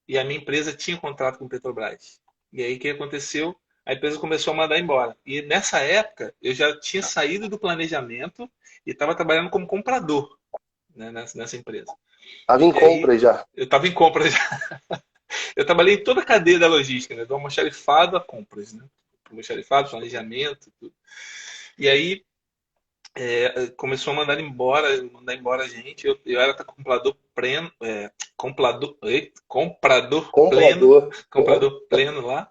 E a minha empresa tinha contrato com a Petrobras. E aí o que aconteceu? A empresa começou a mandar embora. E nessa época eu já tinha saído do planejamento e estava trabalhando como comprador, né, nessa empresa. Estava em E aí compra já. eu estava em compra. Eu trabalhei em toda a cadeia da logística, né? Do almoxarifado a compras, né? Almoxarifado, planejamento, tudo. E aí começou a mandar embora a gente. Eu era comprador pleno, Comprador. comprador pleno lá.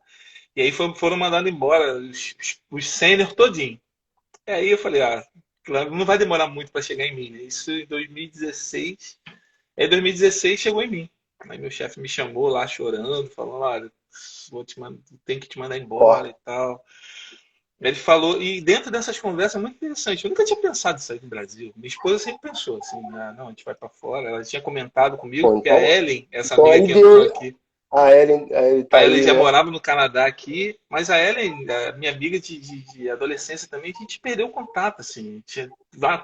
E aí foram mandados embora os sênior todinho. E aí eu falei, claro, não vai demorar muito para chegar em mim, né? Isso em 2016. Aí 2016 chegou em mim. Aí meu chefe me chamou lá chorando, falando, olha, tem que te mandar Ó, embora e tal. Ele falou, e dentro dessas conversas, muito interessante, eu nunca tinha pensado em sair do Brasil. Minha esposa sempre pensou assim, não, a gente vai para fora. Ela tinha comentado comigo, pô, porque a então, Ellen, essa então amiga aí que entrou deu. aqui, A Ellen a tá Ellen aí, já né? morava no Canadá aqui, mas a Ellen, a minha amiga de adolescência também, a gente perdeu o contato, assim. Tinha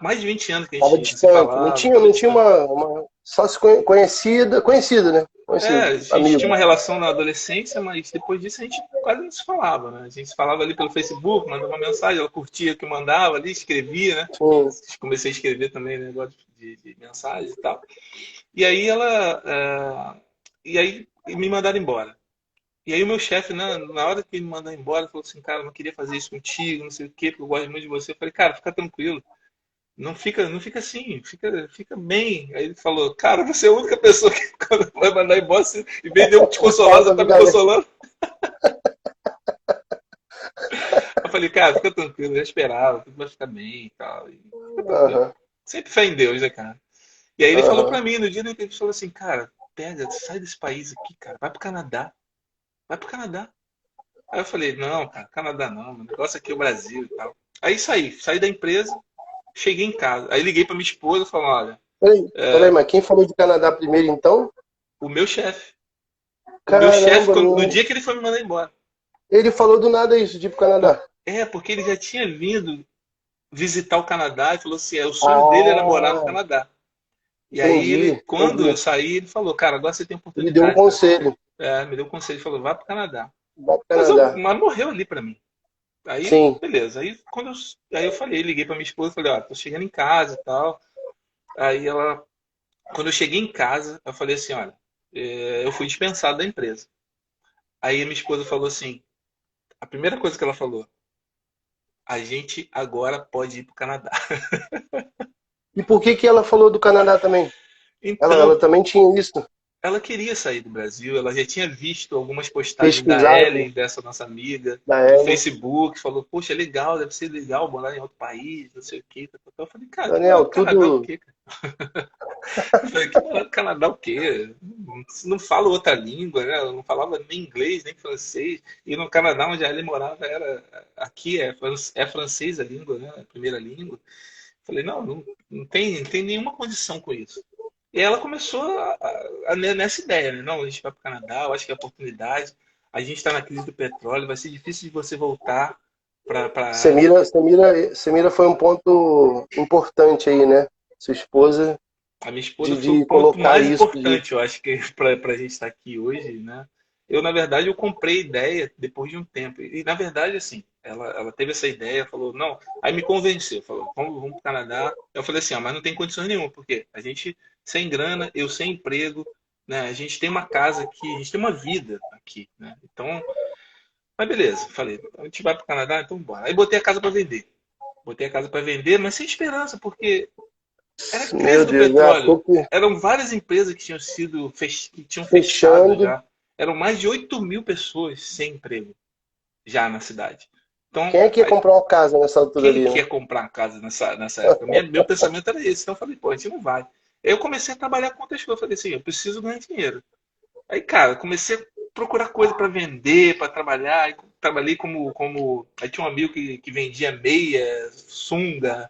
mais de 20 anos que a Tava gente não se distante. Não falava, tinha, estava não tinha distante. só se conhecida, né? A Conhecido, gente tinha amigo. uma relação na adolescência, mas depois disso a gente quase não se falava, né? A gente se falava ali pelo Facebook, mandava uma mensagem, ela curtia o que eu mandava ali, escrevia, né? Sim. Comecei a escrever também negócio de mensagem e tal. E aí me mandaram embora. E aí o meu chefe, na hora que ele me mandou embora, falou assim, cara, eu não queria fazer isso contigo, não sei o quê, porque eu gosto muito de você. Eu falei, cara, fica tranquilo. Não fica assim, fica bem. Aí ele falou, cara, você é a única pessoa que quando vai mandar embora, em vez de eu te consolar, você Salva a tá me vida dele. consolando. Eu falei, cara, fica tranquilo, eu já esperava, tudo vai ficar bem e tal. E fica tranquilo. Aham, Sempre fé em Deus, né, cara? E aí ele falou aham. pra mim, no dia que ele falou assim, cara, pega, sai desse país aqui, cara, vai pro Canadá, vai pro Canadá. Aí eu falei, não, cara, Canadá não, o negócio aqui é o Brasil e tal. Aí saí da empresa, cheguei em casa. Aí liguei pra minha esposa e falei, olha, Peraí, mas quem falou de Canadá primeiro, então? o meu chefe. O meu chefe, Caramba, no não. dia que ele foi me mandar embora. Ele falou do nada isso, de ir pro Canadá. Porque ele já tinha vindo visitar o Canadá e falou assim, o sonho dele era morar no Ah, Canadá. E aí entendi, ele, quando eu entendi. saí, ele falou, cara, agora você tem Ele deu um oportunidade, cara. conselho. Me deu um conselho, ele falou, vá pro Canadá. Vai pro Mas, Canadá. mas morreu ali pra mim. Aí, Sim. beleza. Aí eu falei, liguei pra minha esposa, falei, tô chegando em casa e tal. Aí quando eu cheguei em casa, eu falei assim, olha, eu fui dispensado da empresa. Aí a minha esposa falou assim, a primeira coisa que ela falou, a gente agora pode ir pro Canadá. E por que que ela falou do Canadá também? Ela Então, também tinha isso, ela queria sair do Brasil, ela já tinha visto algumas postagens da pesquisado Ellen, dessa nossa amiga, da no Ellen. Facebook, falou, poxa, é legal, deve ser legal morar em outro país, não sei o quê. Eu falei, cara, que morar Daniel, no Canadá o tudo. quê, cara? Eu falei, que morar no Canadá o quê? Não falo outra língua, né? Eu não falava nem inglês, nem francês. E no Canadá, onde a Ellen morava, era. Aqui é francês a língua, né? A primeira língua. Falei, não tem nenhuma condição com isso. E ela começou nessa ideia, né? Não, a gente vai para o Canadá, eu acho que é oportunidade. A gente está na crise do petróleo, vai ser difícil de você voltar para. Semira foi um ponto importante aí, né? Sua esposa A minha esposa foi o de ponto colocar mais isso de importante, eu acho que para a gente estar aqui hoje, né? Eu, na verdade, eu comprei ideia depois de um tempo. E, na verdade, assim, ela teve essa ideia, falou, não, aí me convenceu, falou, vamos para o Canadá. Eu falei assim, mas não tem condições nenhuma, porque a gente sem grana, eu sem emprego, né? A gente tem uma casa aqui, a gente tem uma vida aqui, né? Então, mas beleza, falei, a gente vai para o Canadá, então bora. Aí botei a casa para vender. Botei a casa para vender, mas sem esperança, porque era a crise Meu do Deus, já petróleo. tô que Eram várias empresas que tinham que tinham fechado fechando. já. Eram mais de 8.000 pessoas sem emprego já na cidade. Então, Quem é que ia comprar uma casa nessa altura quem ali, que né? ia comprar casa nessa época? Meu pensamento era esse. Então eu falei, pô, a gente não vai. Aí eu comecei a trabalhar com outras coisas. Eu falei assim, eu preciso ganhar dinheiro. Aí, cara, comecei a procurar coisa para vender, para trabalhar. Aí, trabalhei como. Aí tinha um amigo que vendia meia, sunga,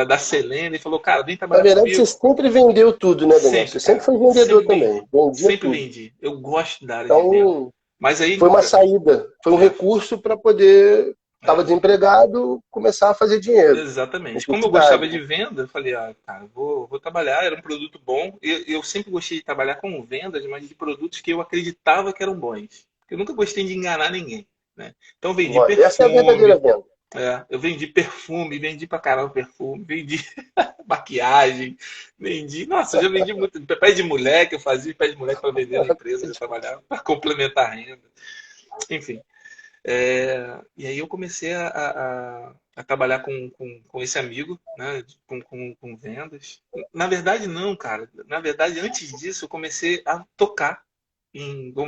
da Selena, e falou, cara, vem Na trabalhar verdade, você comigo. sempre vendeu tudo, né, Daniel? Sempre, Você sempre cara. foi vendedor Sempre também, vendi. vendia Sempre tudo. vendi. Eu gosto da área de venda. Então, Mas aí, foi uma saída, foi um é, recurso para poder, estava é, desempregado, começar a fazer dinheiro. exatamente. Como eu Necessidade. gostava de venda, eu falei, cara, vou trabalhar, era um produto bom. Eu sempre gostei de trabalhar com vendas, mas de produtos que eu acreditava que eram bons. Eu nunca gostei de enganar ninguém, né? Então, eu vendi Essa é a verdadeira perfume, venda. eu vendi perfume, vendi pra caramba perfume, vendi maquiagem, vendi. Nossa, eu já vendi muito. Pé de mulher que eu fazia, pé de mulher para vender na empresa que eu trabalhava, para complementar a renda. Enfim. E aí eu comecei a trabalhar com esse amigo, né, com vendas. Na verdade, não, cara. Na verdade, antes disso, eu comecei a tocar.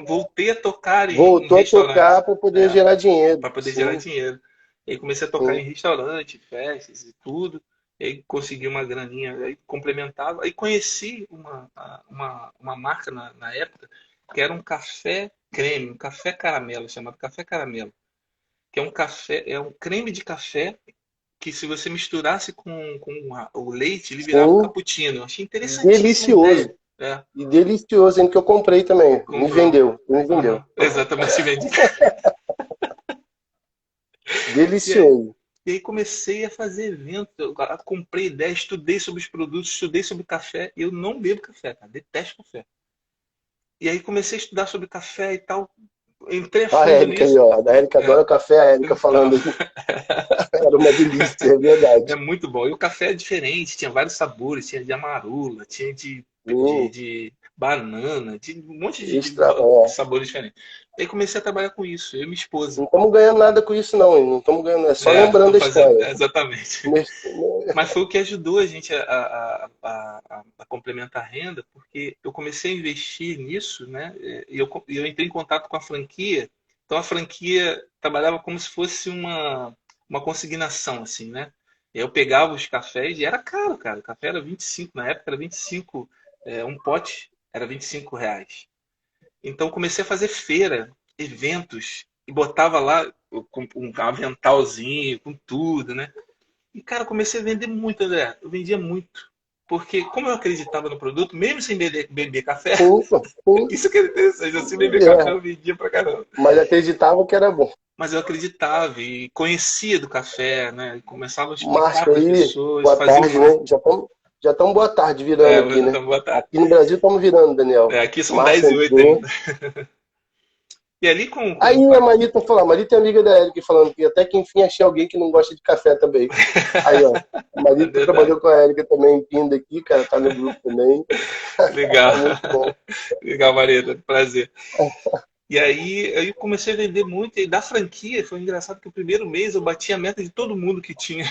Voltei a tocar em Voltou a restaurantes, tocar para poder gerar dinheiro. para poder gerar Sim, dinheiro. E aí comecei a tocar sim. em restaurante, festas e tudo. E aí consegui uma graninha, aí complementava. Aí conheci uma marca na época que era um café creme, um café caramelo, chamado café caramelo, que é um café, é um creme de café que se você misturasse com o leite, ele virava um Sim, cappuccino. Eu achei interessantíssima a delicioso. ideia. É, E delicioso, hein, que eu comprei também. Me comprou. vendeu, me vendeu. Aham, exatamente, vendi. E aí, Delicioso. e aí comecei a fazer eventos, eu comprei ideia, estudei sobre os produtos, estudei sobre café. E eu não bebo café, cara, detesto café. E aí comecei a estudar sobre café e tal, entrei a A fundo Érica aí, nisso. ó. A Érica É, adora café, a Érica não, falando aí. Era uma delícia, é é verdade. muito bom. E o café é diferente, tinha vários sabores, tinha de amarula, tinha Hum, de banana, de um monte de extra, é. sabores diferentes. Aí comecei a trabalhar com isso, eu e minha esposa. Não estamos ganhando nada com isso, não, hein? Não estamos ganhando, é só Tô lembrando a fazendo, história. exatamente. Mas foi o que ajudou a gente a complementar a renda, porque eu comecei a investir nisso, né? E eu entrei em contato com a franquia. Então a franquia trabalhava como se fosse uma consignação, assim, né? E eu pegava os cafés e era caro, cara. O café era 25, na época era 25, um pote era R$ 25. Então comecei a fazer feira, eventos, e botava lá com um aventalzinho, com tudo, né? E, cara, comecei a vender muito, André. Eu vendia muito. Porque, como eu acreditava no produto, mesmo sem beber café, Sim, sim, isso que é interessante, assim, beber café é. eu vendia pra caramba. Mas acreditava que era bom. Mas eu acreditava e conhecia do café, né? E começava a explicar Márcio para as aí, pessoas, boa fazia o tarde, máximo. né? Já estamos boa tarde virando aqui, né? Então, boa tarde. Aqui no Brasil estamos virando, Daniel. Aqui são Márcio 10h08 entrou. ainda. E ali com, Aí com a Marita falou, a Marita é amiga da Erika falando que até que enfim achei alguém que não gosta de café também. Aí, ó, a É Marita verdade. trabalhou com a Erika também em Pinda aqui, cara, tá no grupo também. Legal. Muito bom. Legal, Marita. Prazer. E aí eu comecei a vender muito. E da franquia, foi engraçado que o primeiro mês eu bati a meta de todo mundo que tinha,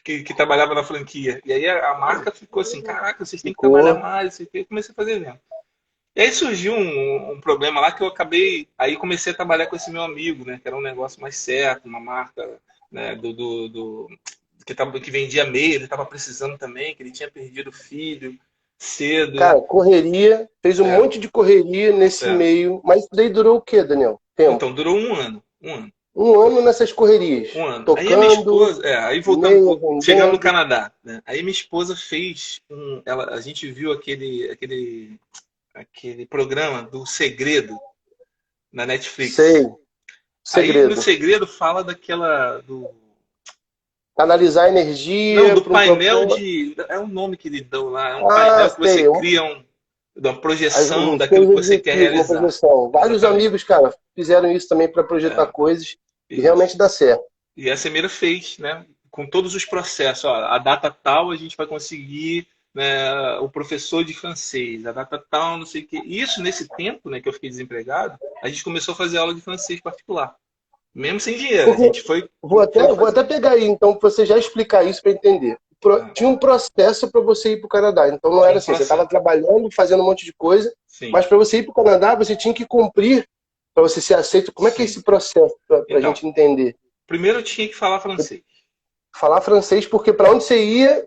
que trabalhava na franquia. E aí a marca ficou assim, caraca, vocês têm que trabalhar Ficou. mais, não sei o quê. Eu comecei a fazer evento. E aí surgiu um problema lá que eu acabei. Aí comecei a trabalhar com esse meu amigo, né? Que era um negócio mais certo, uma marca, né, que vendia meia, ele estava precisando também, que ele tinha perdido o filho cedo. Cara, correria, fez um É, monte de correria nesse é. meio, mas isso daí durou o quê, Daniel? Tempo. Então, durou um ano. Um ano. Um ano nessas correrias, Um ano. Aí a minha tocando, esposa, aí meia, voltando, chegando no vendendo. Canadá, né? Aí minha esposa fez a gente viu aquele programa do Segredo na Netflix. Sei, Aí no segredo. Segredo fala daquela Canalizar não, energia do para um painel propósito. de é um nome que eles dão lá, é um Ah, painel que você sei, cria uma projeção os daquilo seus que você quer objetivos, uma realizar. projeção. Vários Exatamente. amigos, cara, fizeram isso também para projetar É, coisas e realmente isso. dá certo. E a Semira fez, né? Com todos os processos. Ó, a data tal a gente vai conseguir, né, o professor de francês, a data tal, não sei o quê. Isso, nesse tempo, né, que eu fiquei desempregado, a gente começou a fazer aula de francês particular. Mesmo sem dinheiro. A Porque gente foi vou até fazer. pegar aí, então, para você já explicar isso para entender. Ah, Tinha um processo para você ir para o Canadá. Então não tinha era um assim, você estava processo. trabalhando, fazendo um monte de coisa, Sim, mas para você ir para o Canadá, você tinha que cumprir para você ser aceito. Como é que é sim. esse processo para a Então, gente entender? primeiro eu tinha que falar francês. Falar francês, porque para onde você ia,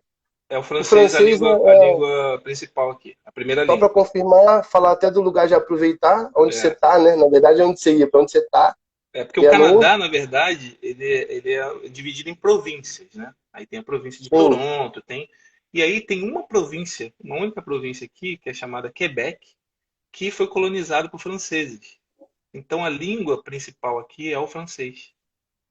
É o o francês francês a língua principal aqui, a primeira só para língua. confirmar, falar até do lugar de aproveitar, onde você É, está, né? Na verdade, é onde você ia, para onde você está, porque o é no. Canadá, na verdade, ele é dividido em províncias, né? Aí tem a província de Sim, Toronto, e aí tem uma província, uma única província aqui, que é chamada Quebec, que foi colonizada por franceses. Então a língua principal aqui é o francês,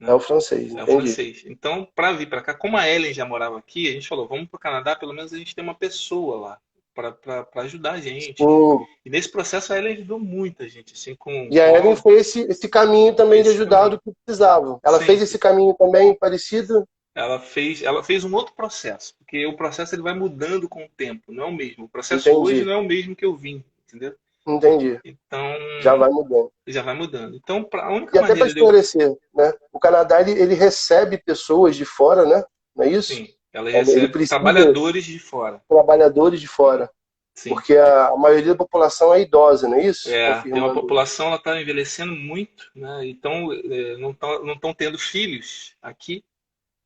é o né? francês, É o entendi. francês. Então, para vir para cá, como a Ellen já morava aqui, a gente falou, vamos para o Canadá, pelo menos a gente tem uma pessoa lá para ajudar a gente. Sim. E nesse processo a Ellen ajudou muita gente, assim, E a com Ellen aula, foi esse caminho também de esse ajudar caminho. do que precisava. Ela Sim, fez esse sim. caminho também parecido? Ela fez um outro processo, porque o processo ele vai mudando com o tempo, não é o mesmo. O processo hoje Entendi, não é o mesmo que eu vim, entendeu? entendi. Então, Já vai mudando. já vai mudando. Então, a única E até para maneira de eu. esclarecer, né? O Canadá ele recebe pessoas de fora, né? Não é isso? Sim, ela Ele recebe precisa de trabalhadores de fora. trabalhadores de fora, Sim. porque a maioria da população é idosa, não é isso? Tem uma Confirmando. população, ela está envelhecendo muito, né? Então, não estão tendo filhos aqui,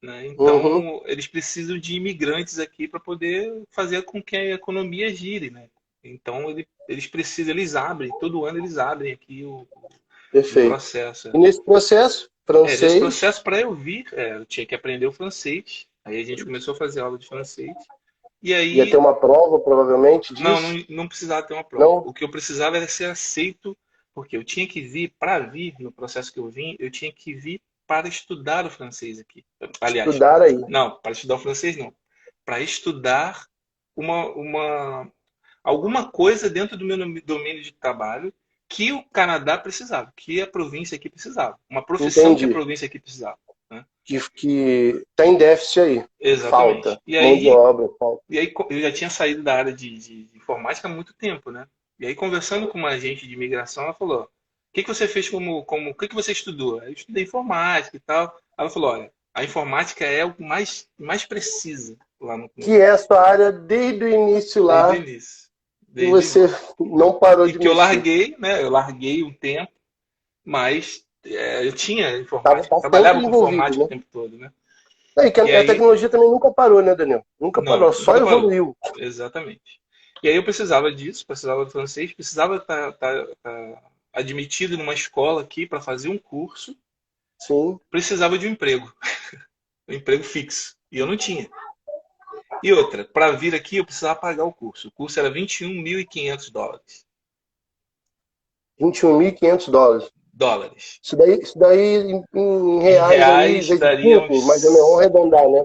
né? Uhum, Então, eles precisam de imigrantes aqui para poder fazer com que a economia gire, né? Então, eles precisam, eles abrem, todo ano eles abrem aqui o perfeito. processo. E nesse processo, Nesse francês, processo, para eu vir, eu tinha que aprender o francês. Aí a gente começou a fazer aula de francês. E ia ter aí, uma prova provavelmente não, não, disso? não precisava ter uma prova. Não? O que eu precisava era ser aceito, porque eu tinha que vir, para vir, no processo que eu vim, eu tinha que vir para estudar o francês aqui. Aliás, Estudar aí. não, para estudar o francês não. Para estudar alguma coisa dentro do meu domínio de trabalho que o Canadá precisava, que a província aqui precisava. Uma profissão que a Entendi. província aqui precisava, né? Que tem déficit aí. Exatamente. Falta. Mão de obra, falta. E aí eu já tinha saído da área de informática há muito tempo, né? E aí conversando com uma agente de imigração, ela falou: "O que que você fez o que que você estudou?" Aí eu estudei informática e tal. Ela falou: "Olha, a informática é o mais precisa lá Que é a sua área desde o início desde o lá, início, e desde o você início. não parou E de que eu mexer. larguei, né? Eu larguei um tempo, mas eu tinha informática, Tá trabalhava sempre com envolvido, informática o né? tempo todo, né? E que E a aí, tecnologia também nunca parou, né, Daniel? Nunca não, parou, só nunca parou. evoluiu. Exatamente. E aí eu precisava disso, precisava do francês, precisava estar admitido numa escola aqui para fazer um curso, Sim. precisava de um emprego fixo. E eu não tinha. E outra, para vir aqui eu precisava pagar o curso. O curso era US$ 21.500. 21.500 dólares. Dólares. Isso daí em Em reais aí, reais vezes daria 5, mais ou menos, vamos uns. arredondar, né?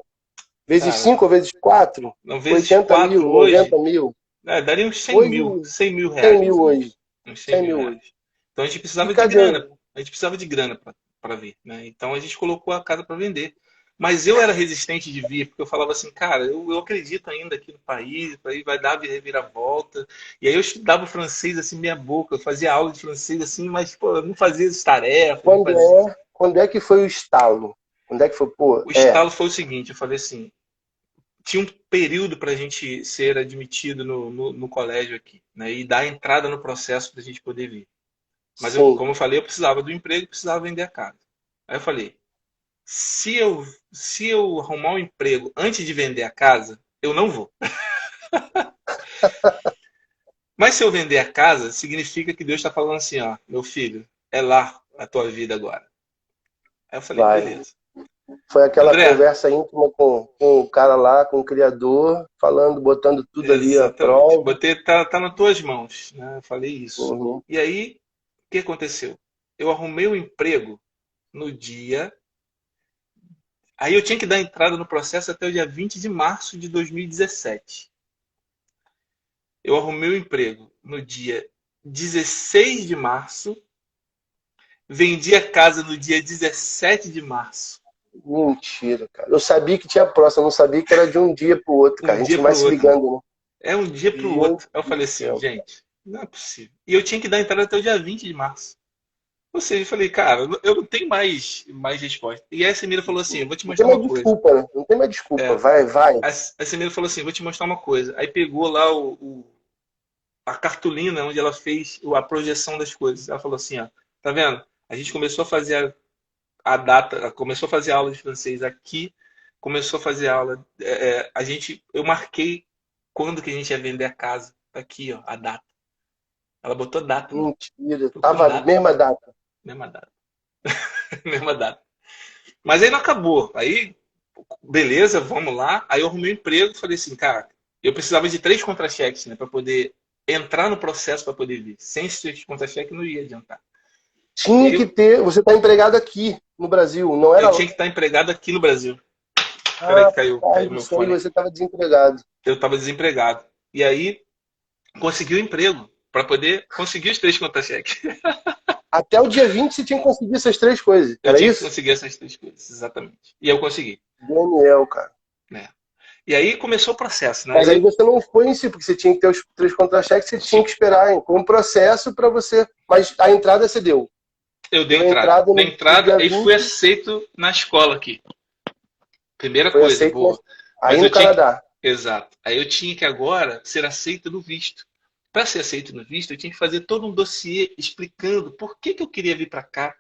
Vezes Cara, 5 ou vezes 4, não, vezes 80 mil, 4 90 hoje, mil. daria uns 100 Hoje, mil. 100 mil 100 reais, mais mil ou hoje. menos. Uns 100 100 mil mil hoje. reais. Então a E gente precisava de cadê? grana. A gente precisava de grana para vir, né? Então a gente colocou a casa para vender. Mas eu era resistente de vir, porque eu falava assim, cara, eu acredito ainda aqui no país, aí vai dar reviravolta. E aí eu estudava francês assim, meia boca, eu fazia aula de francês assim, mas pô, eu não fazia as tarefas, não fazia. Quando é que foi o estalo? Quando é que foi, pô, O estalo foi o seguinte, eu falei assim, tinha um período para a gente ser admitido no colégio aqui, né? E dar entrada no processo para a gente poder vir. Mas eu, sim. como eu falei, eu precisava do emprego, precisava vender a casa. Aí eu falei, se eu arrumar um emprego antes de vender a casa, eu não vou. Mas se eu vender a casa, significa que Deus está falando assim, ó, meu filho, é lá a tua vida agora. Aí eu falei, Vai. beleza. Foi aquela André, conversa íntima com o cara lá, com o criador, falando, botando tudo ali à exatamente. prova. Botei, tá nas tuas mãos, né? Eu falei isso. Uhum. E aí, o que aconteceu? Eu arrumei um emprego no dia. Aí eu tinha que dar entrada no processo até o dia 20 de março de 2017. Eu arrumei o emprego no dia 16 de março, vendi a casa no dia 17 de março. Mentira, cara. Eu sabia que tinha próximo, eu não sabia que era de um dia pro outro, Um cara. A dia gente para vai o se outro. ligando, né? É um dia para o Meu outro. Aí eu Deus falei do assim, céu. gente, não é possível. E eu tinha que dar entrada até o dia 20 de março. Ou seja, eu falei, cara, eu não tenho mais resposta. E aí a Semira falou assim, eu vou te Não tem mostrar mais uma coisa. desculpa, né? Não tem mais desculpa. É, Vai, vai. a Semira falou assim, vou te mostrar uma coisa. Aí pegou lá a cartolina onde ela fez a projeção das coisas. Ela falou assim, ó, tá vendo? A gente começou a fazer a data, começou a fazer aula de francês aqui, começou a fazer aula, eu marquei quando que a gente ia vender a casa. Tá aqui, ó, a data. Ela botou data lá, Mentira. tô com Tava a data, mesma data. mesma data, mesma data. Mas aí não acabou. Aí, beleza, vamos lá. Aí eu arrumei um emprego, falei assim, cara, eu precisava de 3 contra-cheques, né, para poder entrar no processo para poder vir. Sem esses 3 contra-cheques não ia adiantar. E Tinha aí que ter. Você tá empregado aqui no Brasil, não eu era lá. tinha que estar empregado aqui no Brasil. Peraí que Rapaz caiu do meu céu, e fone. você tava desempregado. Eu estava desempregado. E aí consegui o emprego para poder conseguir os 3 contra-cheques. Até o dia 20 você tinha que conseguir essas três coisas. Eu Era tinha que isso? conseguir essas 3 coisas, exatamente. E eu consegui, Daniel, cara. né? E aí começou o processo, né? Mas aí você não foi em si, porque você tinha que ter os três contra-cheques, você tinha que esperar hein, com um processo para você. Mas a entrada você deu. Eu dei Deu a entrada. entrada Dei no entrada dia e fui 20, aceito na escola aqui. Primeira foi coisa, aceito boa. aí Mas no eu tinha que. Canadá. Exato. Aí eu tinha que agora ser aceito no visto. Para ser aceito no visto, eu tinha que fazer todo um dossiê explicando por que eu queria vir para cá.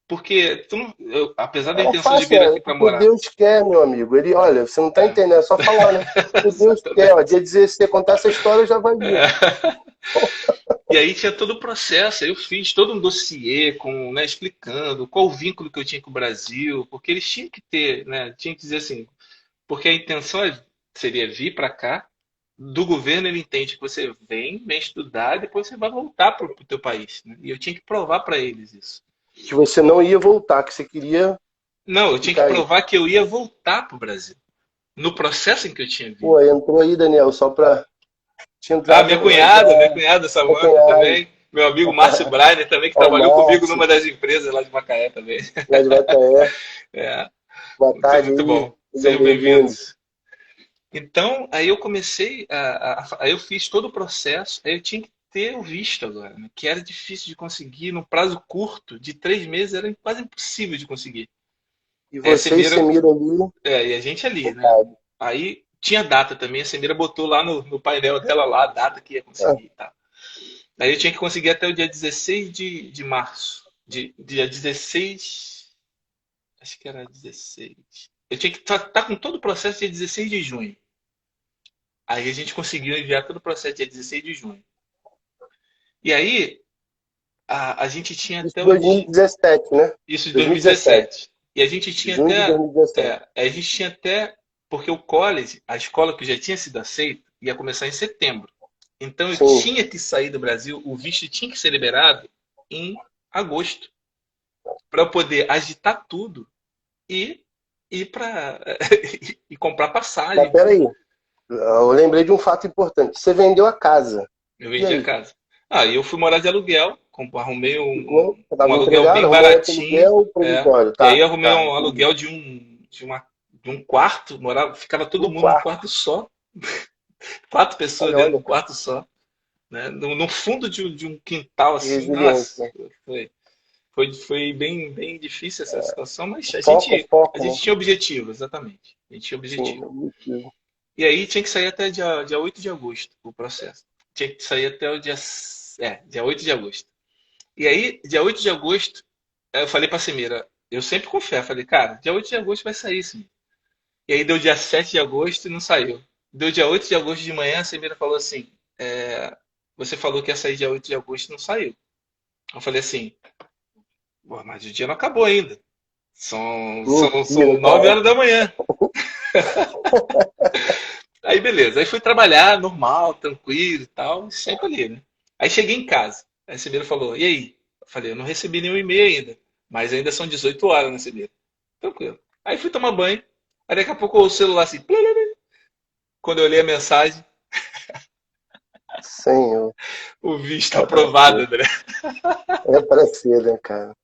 Porque, apesar da Era intenção de fácil, vir aqui né? para Porque morar. Deus quer, meu amigo. Ele, olha, você não tá É, entendendo, é só falar, né? Porque Deus quer, ó. exatamente. Dia 16, contar essa história já vai vir. É. E aí tinha todo o processo. Aí eu fiz todo um dossiê com, né, explicando qual o vínculo que eu tinha com o Brasil, porque eles tinham que ter, né, tinham que dizer assim, porque a intenção seria vir para cá. Do governo ele entende que você vem estudar e depois você vai voltar para o teu país, né? E eu tinha que provar para eles isso. Que você não ia voltar, que você queria Não, eu tinha que ficar aí. provar que eu ia voltar para o Brasil. No processo em que eu tinha Pô, vindo. entrou aí, Daniel, só pra te Ah, entrar minha cunhada Samanta acompanhado. também. Meu amigo Márcio Brainer também, que Ó, o trabalhou comigo Márcio, numa das empresas lá de Macaé também. lá de Macaé. É, Boa muito, tarde muito aí, bom. sejam Sejam bem-vindos. bem-vindos. Então, aí eu comecei aí eu fiz todo o processo, aí eu tinha que ter o visto agora, né? Que era difícil de conseguir, num prazo curto, de 3 meses, era quase impossível de conseguir. E Aí a você e Semira, Semira ali, e a gente ali, né? focado. Aí tinha data também, a Semira botou lá no painel dela lá a data que ia Ah, conseguir e tal. Aí eu tinha que conseguir até o dia 16 de março. Dia 16, acho que era 16. Eu tinha que estar com todo o processo dia 16 de junho. Aí a gente conseguiu enviar todo o processo dia 16 de junho. E aí a gente tinha isso até em o dia. 2017, né? Isso em 2017. 2017. E a gente tinha Junho de até. 2017. A gente tinha até. Porque o college, a escola que já tinha sido aceita, ia começar em setembro. Então eu Sim. tinha que sair do Brasil, o visto tinha que ser liberado em agosto, para eu poder agitar tudo e ir para e comprar Mas passagem, tudo. peraí, eu lembrei de um fato importante. Você vendeu a casa. Eu E vendi a aí? casa. Ah, e eu fui morar de aluguel, arrumei um, Ficou? Você um estava aluguel empregado, bem arrumou outro baratinho, aluguel é. provisório. E aí Tá, arrumei tá, um entendi. aluguel de um quarto, ficava todo Um mundo num quarto. quarto só, 4 pessoas Olha, dentro de um olha, quarto só, né? No fundo de um quintal que assim, nossa, resiliência. foi bem difícil essa situação, mas a Foco, gente né? tinha objetivo, exatamente. A gente tinha Sim, objetivo. objetivo. E aí tinha que sair até dia 8 de agosto o processo. Tinha que sair até dia 8 de agosto. E aí, dia 8 de agosto, eu falei pra Semira, eu sempre com fé, falei, cara, dia 8 de agosto vai sair sim. E aí deu dia 7 de agosto e não saiu. Deu dia 8 de agosto de manhã, a Semira falou assim, você falou que ia sair dia 8 de agosto e não saiu. Eu falei assim, pô, mas o dia não acabou ainda. São Mentira, 9 cara. horas da manhã. Aí beleza, aí fui trabalhar normal, tranquilo e tal, sempre ali, né? Aí cheguei em casa. Aí a Sibira falou, e aí? Eu falei, eu não recebi nenhum e-mail ainda, mas ainda são 18 horas, né, Sibira? Tranquilo. Aí fui tomar banho, aí daqui a pouco o celular assim, quando eu olhei a mensagem, Senhor, o visto é pra aprovado, ser. André. É pra ser, né, cara?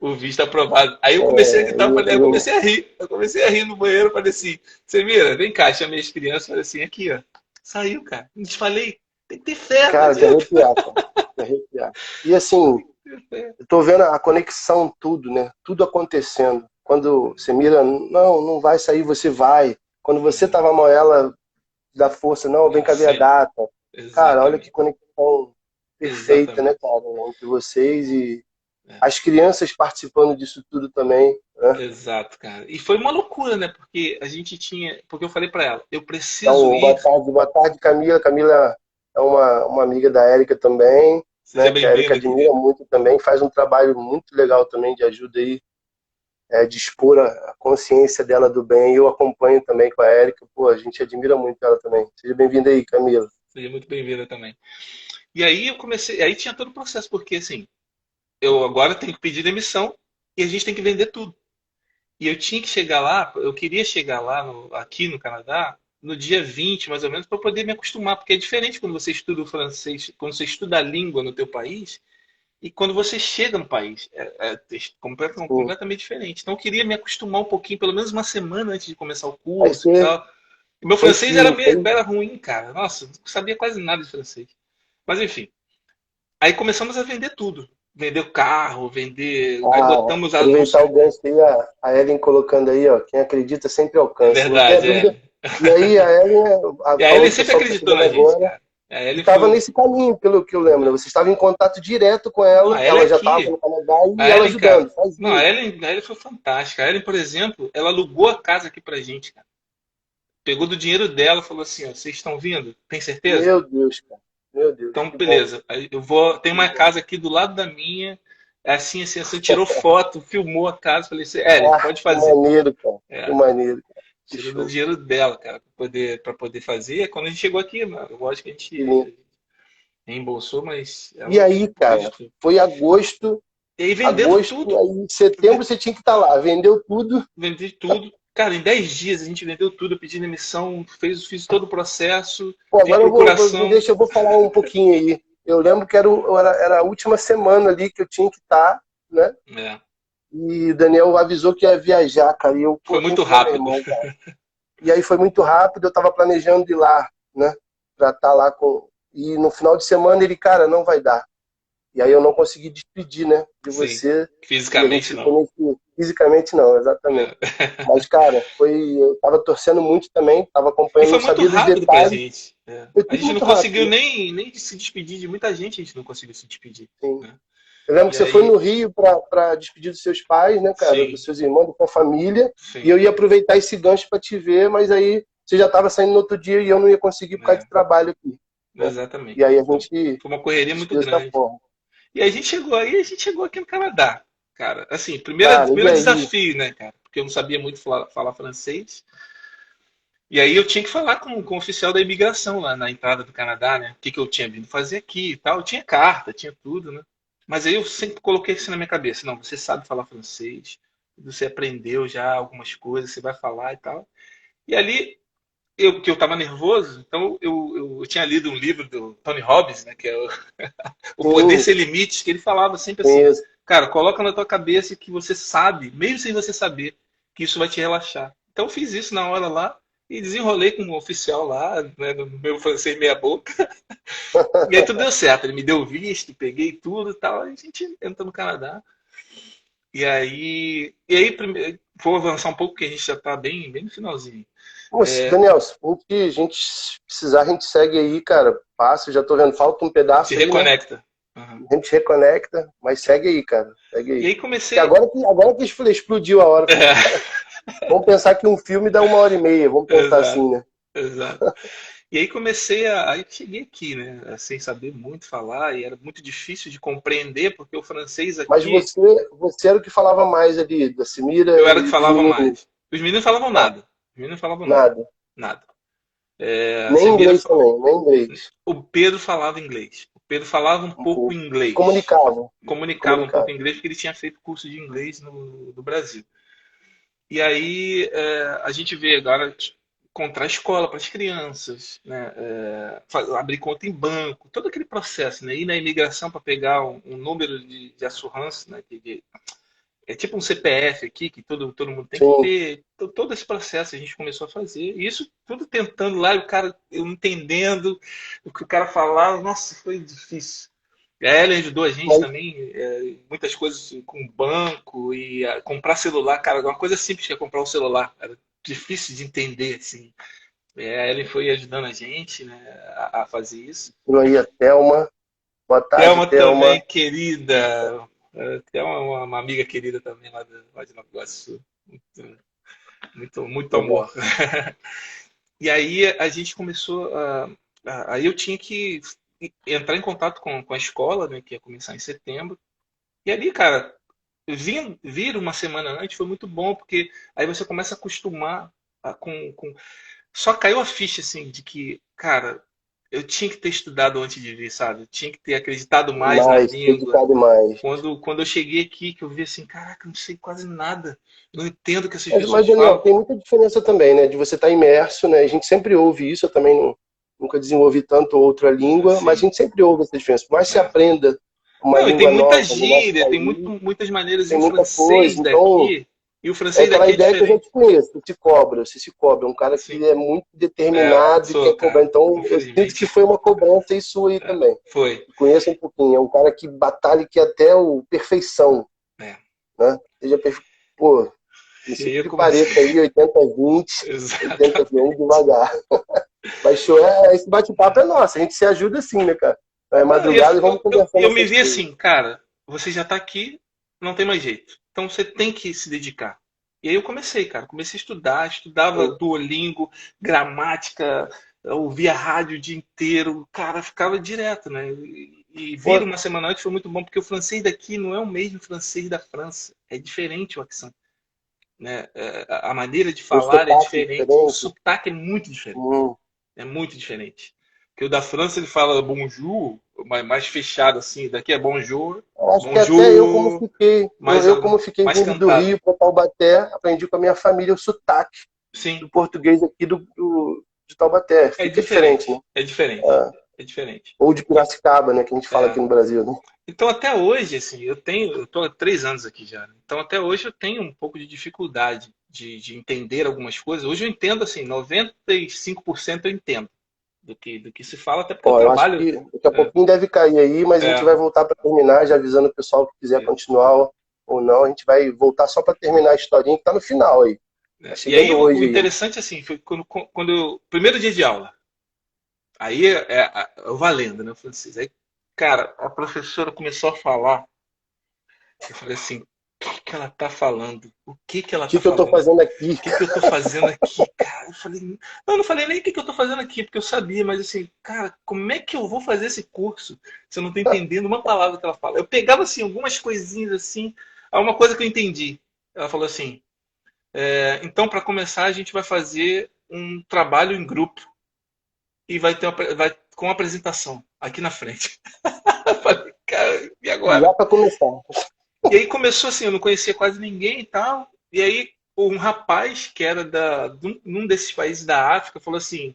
O visto aprovado. Aí eu comecei a É, gritar, e eu eu, comecei a rir. Eu comecei a rir no banheiro, falei assim, Semira, vem cá, chamei as crianças, falei assim, aqui, ó. Saiu, cara. Não te falei, tem que ter fé, não cara, de adianta. arrepiar, cara. De arrepiar. E assim, eu tô vendo a conexão, tudo, né? Tudo acontecendo. Quando você mira, não vai sair, você vai. Quando você tava mal, ela dá força, não, vem cá ver a Sim, data. Cara, olha que exatamente. conexão perfeita, né, Exatamente. cara, entre vocês e É, as crianças participando disso tudo também, né? exato, cara. E foi uma loucura, né? Porque a gente tinha. Porque eu falei pra ela, eu preciso Então, ir. boa tarde, Camila. Camila é uma amiga da Érica também, Seja né? Que a Érica bem-vinda, admira querida. muito também, faz um trabalho muito legal também de ajuda aí, de expor a consciência dela do bem. Eu acompanho também com a Érica, pô, a gente admira muito ela também. Seja bem-vinda aí, Camila. Seja muito bem-vinda também. E aí eu comecei. Aí tinha todo o processo, porque assim, eu agora tenho que pedir demissão e a gente tem que vender tudo. E eu tinha que chegar lá, eu queria chegar lá aqui no Canadá no dia 20 mais ou menos, para poder me acostumar, porque é diferente quando você estuda o francês, quando você estuda a língua no teu país e quando você chega no país. Sim. Completamente diferente. Então eu queria me acostumar um pouquinho, pelo menos uma semana antes de começar o Vai curso e ser tal. O meu francês esse, era ruim, cara. Nossa, não sabia quase nada de francês. Mas enfim, aí começamos a vender tudo. Vender o carro, vender. Aí botamos aproveitar anúncio. o gancho aí, a Ellen colocando aí, ó, quem acredita sempre É alcança, não tenha verdade, dúvida. Ellen. E aí a Ellen, E a falou Ellen pro sempre pessoal que está acreditou chegando na gente, agora, cara. A e Ellen estava foi. nesse caminho, pelo que eu lembro, né? Você estava em contato direto com Não, ela, a Ellen ela já estava aqui. no Canadá A e ela Ellen, cara. ajudando, Não, fazia. A Ellen foi fantástica. A Ellen, por exemplo, ela alugou a casa aqui pra gente, cara. Pegou do dinheiro dela e falou assim: ó, vocês estão vindo? Tem certeza? Meu Deus, cara. Meu Deus, Então, que bom, beleza. Aí eu vou. Tem que uma bom. casa aqui do lado da minha. É assim, assim, assim. Tirou foto, filmou a casa. Falei assim: Ellen, Ah, pode que fazer. maneiro, cara. Que É, maneiro, cara. Que tirou do show. dinheiro dela, cara, para poder fazer. E quando a gente chegou aqui, lógico que a Que lindo. gente reembolsou, mas E ela aí, fez cara, tudo. foi agosto, E aí vendendo tudo. aí em setembro você tinha que estar lá, vendeu tudo. Vendi tudo. Cara, em 10 dias a gente vendeu tudo, eu pedi demissão, fiz todo o processo Pô, de agora procuração. eu vou falar um pouquinho aí. Eu lembro que era a última semana ali que eu tinha que estar, né? É, E o Daniel avisou que ia viajar, cara. E eu, foi pô, quem muito que é meu rápido. irmão, cara? E aí foi muito rápido, eu tava planejando ir lá, né? Pra estar lá com. E no final de semana ele, cara, não vai dar. E aí eu não consegui despedir, né? De Sim, você. E a gente fisicamente não. ficou nesse. Fisicamente não, exatamente. É. Mas, cara, eu tava torcendo muito também, tava E acompanhando, foi não muito sabia dos rápido pra detalhes. gente. É. Foi A tudo gente não muito rápido, conseguiu né? nem se despedir de muita gente, a gente não conseguiu se despedir. Sim. Né? Eu lembro que E você foi no aí, Rio para despedir dos seus pais, né, cara, dos sim, seus irmãos, da sua família, e sim, eu ia aproveitar esse gancho para te ver, mas aí você já estava saindo no outro dia e eu não ia conseguir por causa de é, trabalho aqui, né? E exatamente. aí a Foi, gente foi uma correria muito despedir dessa grande. forma. E aí a gente chegou aqui no Canadá. Cara, assim, Cara, e primeiro aí? desafio, né, cara? Porque eu não sabia muito falar francês. E aí eu tinha que falar com o oficial da imigração lá na entrada do Canadá, né? O que eu tinha vindo fazer aqui e tal. Eu tinha carta, tinha tudo, né? Mas aí eu sempre coloquei isso na minha cabeça. Não, você sabe falar francês, você aprendeu já algumas coisas, você vai falar e tal. E ali, que eu tava nervoso, então eu tinha lido um livro do Tony Robbins, né? Que é o Poder Sim, Sem Limites, que ele falava sempre assim, ó, conheço. cara, coloca na tua cabeça que você sabe, mesmo sem você saber, que isso vai te relaxar. Então fiz isso na hora lá e desenrolei com um oficial lá, né, no meu francês meia boca. E aí tudo deu certo. Ele me deu visto, peguei tudo e tal. E a gente entrou no Canadá. Vou avançar um pouco, porque a gente já está bem no finalzinho. Mas, Daniel, se a gente precisar, a gente segue aí, cara. Passa, já tô vendo, falta um Se pedaço aí, né? reconecta. Uhum. A gente reconecta, mas segue aí, cara. Segue E aí. aí Porque comecei. agora que explodiu a hora. Vamos pensar que um filme dá 1h30. Vamos pensar Exato, assim, né? exato. E aí aí cheguei aqui, né, sem saber muito falar, e era muito difícil de compreender, porque o francês Mas aqui, você era o que falava mais ali, da eu Semira era o que e dos falava meninos. mais. Os meninos falavam Tá, nada. Os meninos falavam nada. nada. Nada. A Nem Semira, inglês também, nem inglês. o Pedro falava inglês. O Pedro falava um Um pouco pouco. Se inglês. comunicavam. Se Comunicava um pouco comunicavam. inglês porque ele tinha feito curso de inglês no Brasil. E aí a gente vê agora encontrar escola para as crianças, né? Abrir conta em banco, todo aquele processo, né? Ir na imigração para pegar um número de assurance, né? É tipo um CPF aqui que todo mundo tem que Sim. ter. Todo esse processo a gente começou a fazer. E isso tudo tentando lá, e o cara, eu entendendo o que o cara falava, nossa, foi difícil. E a Ellen ajudou a gente Mas, também, muitas coisas com banco e comprar celular, cara, uma coisa simples que é comprar um celular, era difícil de entender, assim. A Ellen foi ajudando a gente, né, a fazer isso. aí, a Thelma. Boa tarde, Thelma também, Thelma. querida. Thelma é uma amiga querida também lá de Nova Iguaçu. Muito, muito Legal. amor. E aí a gente começou aí eu tinha que entrar em contato com a escola, né, que ia começar em setembro. E ali, cara, vir uma semana antes foi muito bom, porque aí você começa a acostumar com. Só caiu a ficha, assim, de que, cara, eu tinha que ter estudado antes de vir, sabe? Eu tinha que ter acreditado mais na Mais, língua. dedicado mais. Quando eu cheguei aqui, que eu vi assim, caraca, eu não sei quase nada. Não entendo o que essas Mas, pessoas Daniel, falam. tem muita diferença também, né? De você estar imerso, né? A gente sempre ouve isso, eu também nunca desenvolvi tanto outra língua, mas a Assim, gente sempre ouve essa diferença. Por mais que se é. aprenda uma Não, e tem língua muita nova no nosso gíria, tem país, muitas maneiras. E tem o muita francês coisa. Então, daqui, e o é francês aquela daqui é ideia que eu já te diferente. conheço, você se cobra, um cara Assim, que é muito determinado e quer sou, cobrar. cara, Então, eu sinto que infelizmente. foi uma cobrança isso aí também. Foi. Conheço um pouquinho, é um cara que batalha que até o perfeição, É. né? Seja pô, E aí princípio eu de comecei. Pareto aí, 80-20, 80-20 Exatamente. devagar. Mas show, esse bate-papo é nosso, a gente se ajuda assim, né, cara? É Não, madrugada e vamos conversando eu me essas vi coisas. assim, cara, você já tá aqui, não tem mais jeito. Então você tem que se dedicar. E aí eu comecei, cara. Comecei a estudar, estudava Pô, Duolingo, gramática, ouvia rádio o dia inteiro, cara, ficava direto, né? E vir pô, uma semana antes foi muito bom, porque o francês daqui não é o mesmo francês da França. É diferente o accent, né? A maneira de tem falar é sotaque diferente, o diferente. sotaque é muito diferente. Hum. É muito diferente. Porque o da França ele fala bonjour, mais fechado assim. Daqui é bonjour, Eu acho que até eu como bonjour, fiquei, mais, eu como fiquei mais vindo do cantado. Rio para Taubaté, aprendi com a minha família o sotaque Sim, do português aqui de Taubaté. é Fica diferente, né? diferente. É diferente. Ah, É diferente. ou de Piracicaba, né, que a gente fala aqui É. no Brasil, né? Então até hoje, assim, eu tô há 3 anos aqui já, né? Então até hoje eu tenho um pouco de dificuldade de entender algumas coisas. Hoje eu entendo assim, 95% eu entendo do que se fala, até porque eu Ó, eu acho trabalho. que daqui a É, pouquinho deve cair aí, mas a gente é, vai voltar para terminar, já avisando o pessoal que quiser é. continuar ou não. A gente vai voltar só para terminar a historinha que tá no final aí. Tá E aí chegando o hoje aí. interessante assim foi primeiro dia de aula, aí o valendo, né, francês. Aí, cara, a professora começou a falar, eu falei assim, o que ela tá falando? O que que ela O tá que que eu tô falando? fazendo aqui? O que que eu tô fazendo aqui, cara? Eu falei, não, eu não falei nem o que que eu tô fazendo aqui, porque eu sabia, mas assim, cara, como é que eu vou fazer esse curso se eu não tô entendendo uma palavra que ela fala? Eu pegava assim algumas coisinhas assim, uma coisa que eu entendi. Ela falou assim: então, para começar, a gente vai fazer um trabalho em grupo e vai com apresentação aqui na frente. Eu falei, cara, e Já agora? para começar. E aí começou assim, eu não conhecia quase ninguém e tal. E aí um rapaz que era num desses países da África falou assim: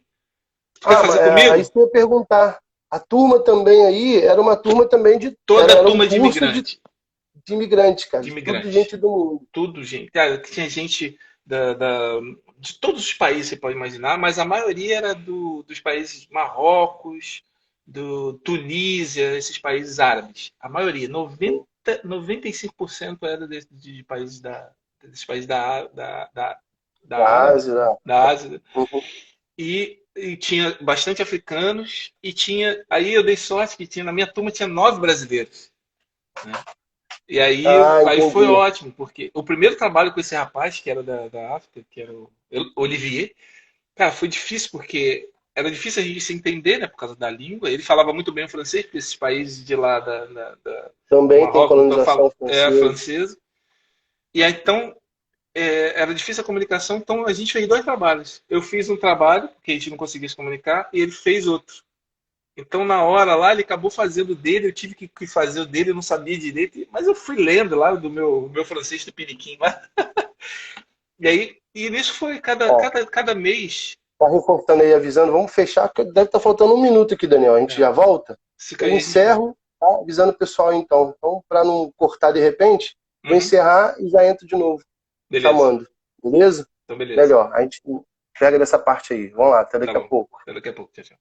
Tu quer Ah, fazer aí comigo? você ia perguntar. A turma também aí era uma turma também Toda a era um turma de curso imigrante. de imigrantes, cara, De de tudo imigrante. gente do mundo. Tudo, gente. Cara, tinha gente da de todos os países, você pode imaginar, mas a maioria era dos países Marrocos, do Tunísia, esses países árabes. A maioria, 95% era de países desses países da Da Árabe, Ásia, da... da Ásia. Uhum. E tinha bastante africanos, e tinha. Aí eu dei sorte que tinha, na minha turma tinha 9 brasileiros, né? E Ah, aí foi entendi. ótimo, porque o primeiro trabalho com esse rapaz, que era da África, que era o Olivier, cara, foi difícil porque era difícil a gente se entender, né, por causa da língua. Ele falava muito bem o francês, porque esses países de lá do Também tem Marrocos então, colonização é francesa. francesa. E aí, então, era difícil a comunicação, então a gente fez 2 trabalhos. Eu fiz um trabalho, porque a gente não conseguia se comunicar, e ele fez outro. Então, na hora lá, ele acabou fazendo o dele, eu tive que fazer o dele, eu não sabia direito, mas eu fui lendo lá do meu francês do Piniquim lá. E aí, e nisso foi Ó, cada mês. tá reforçando aí, avisando. Vamos fechar, porque deve estar faltando um minuto aqui, Daniel. A gente É, já volta. se Eu cair, a gente vai. encerro, tá? Avisando o pessoal então. Então, para não cortar de repente, vou Uhum, encerrar e já entro de novo, beleza. chamando. Beleza? Então, beleza. Melhor. A gente pega dessa parte aí. Vamos lá, até Tá daqui a bom. pouco. Até daqui a pouco. Tchau, tchau.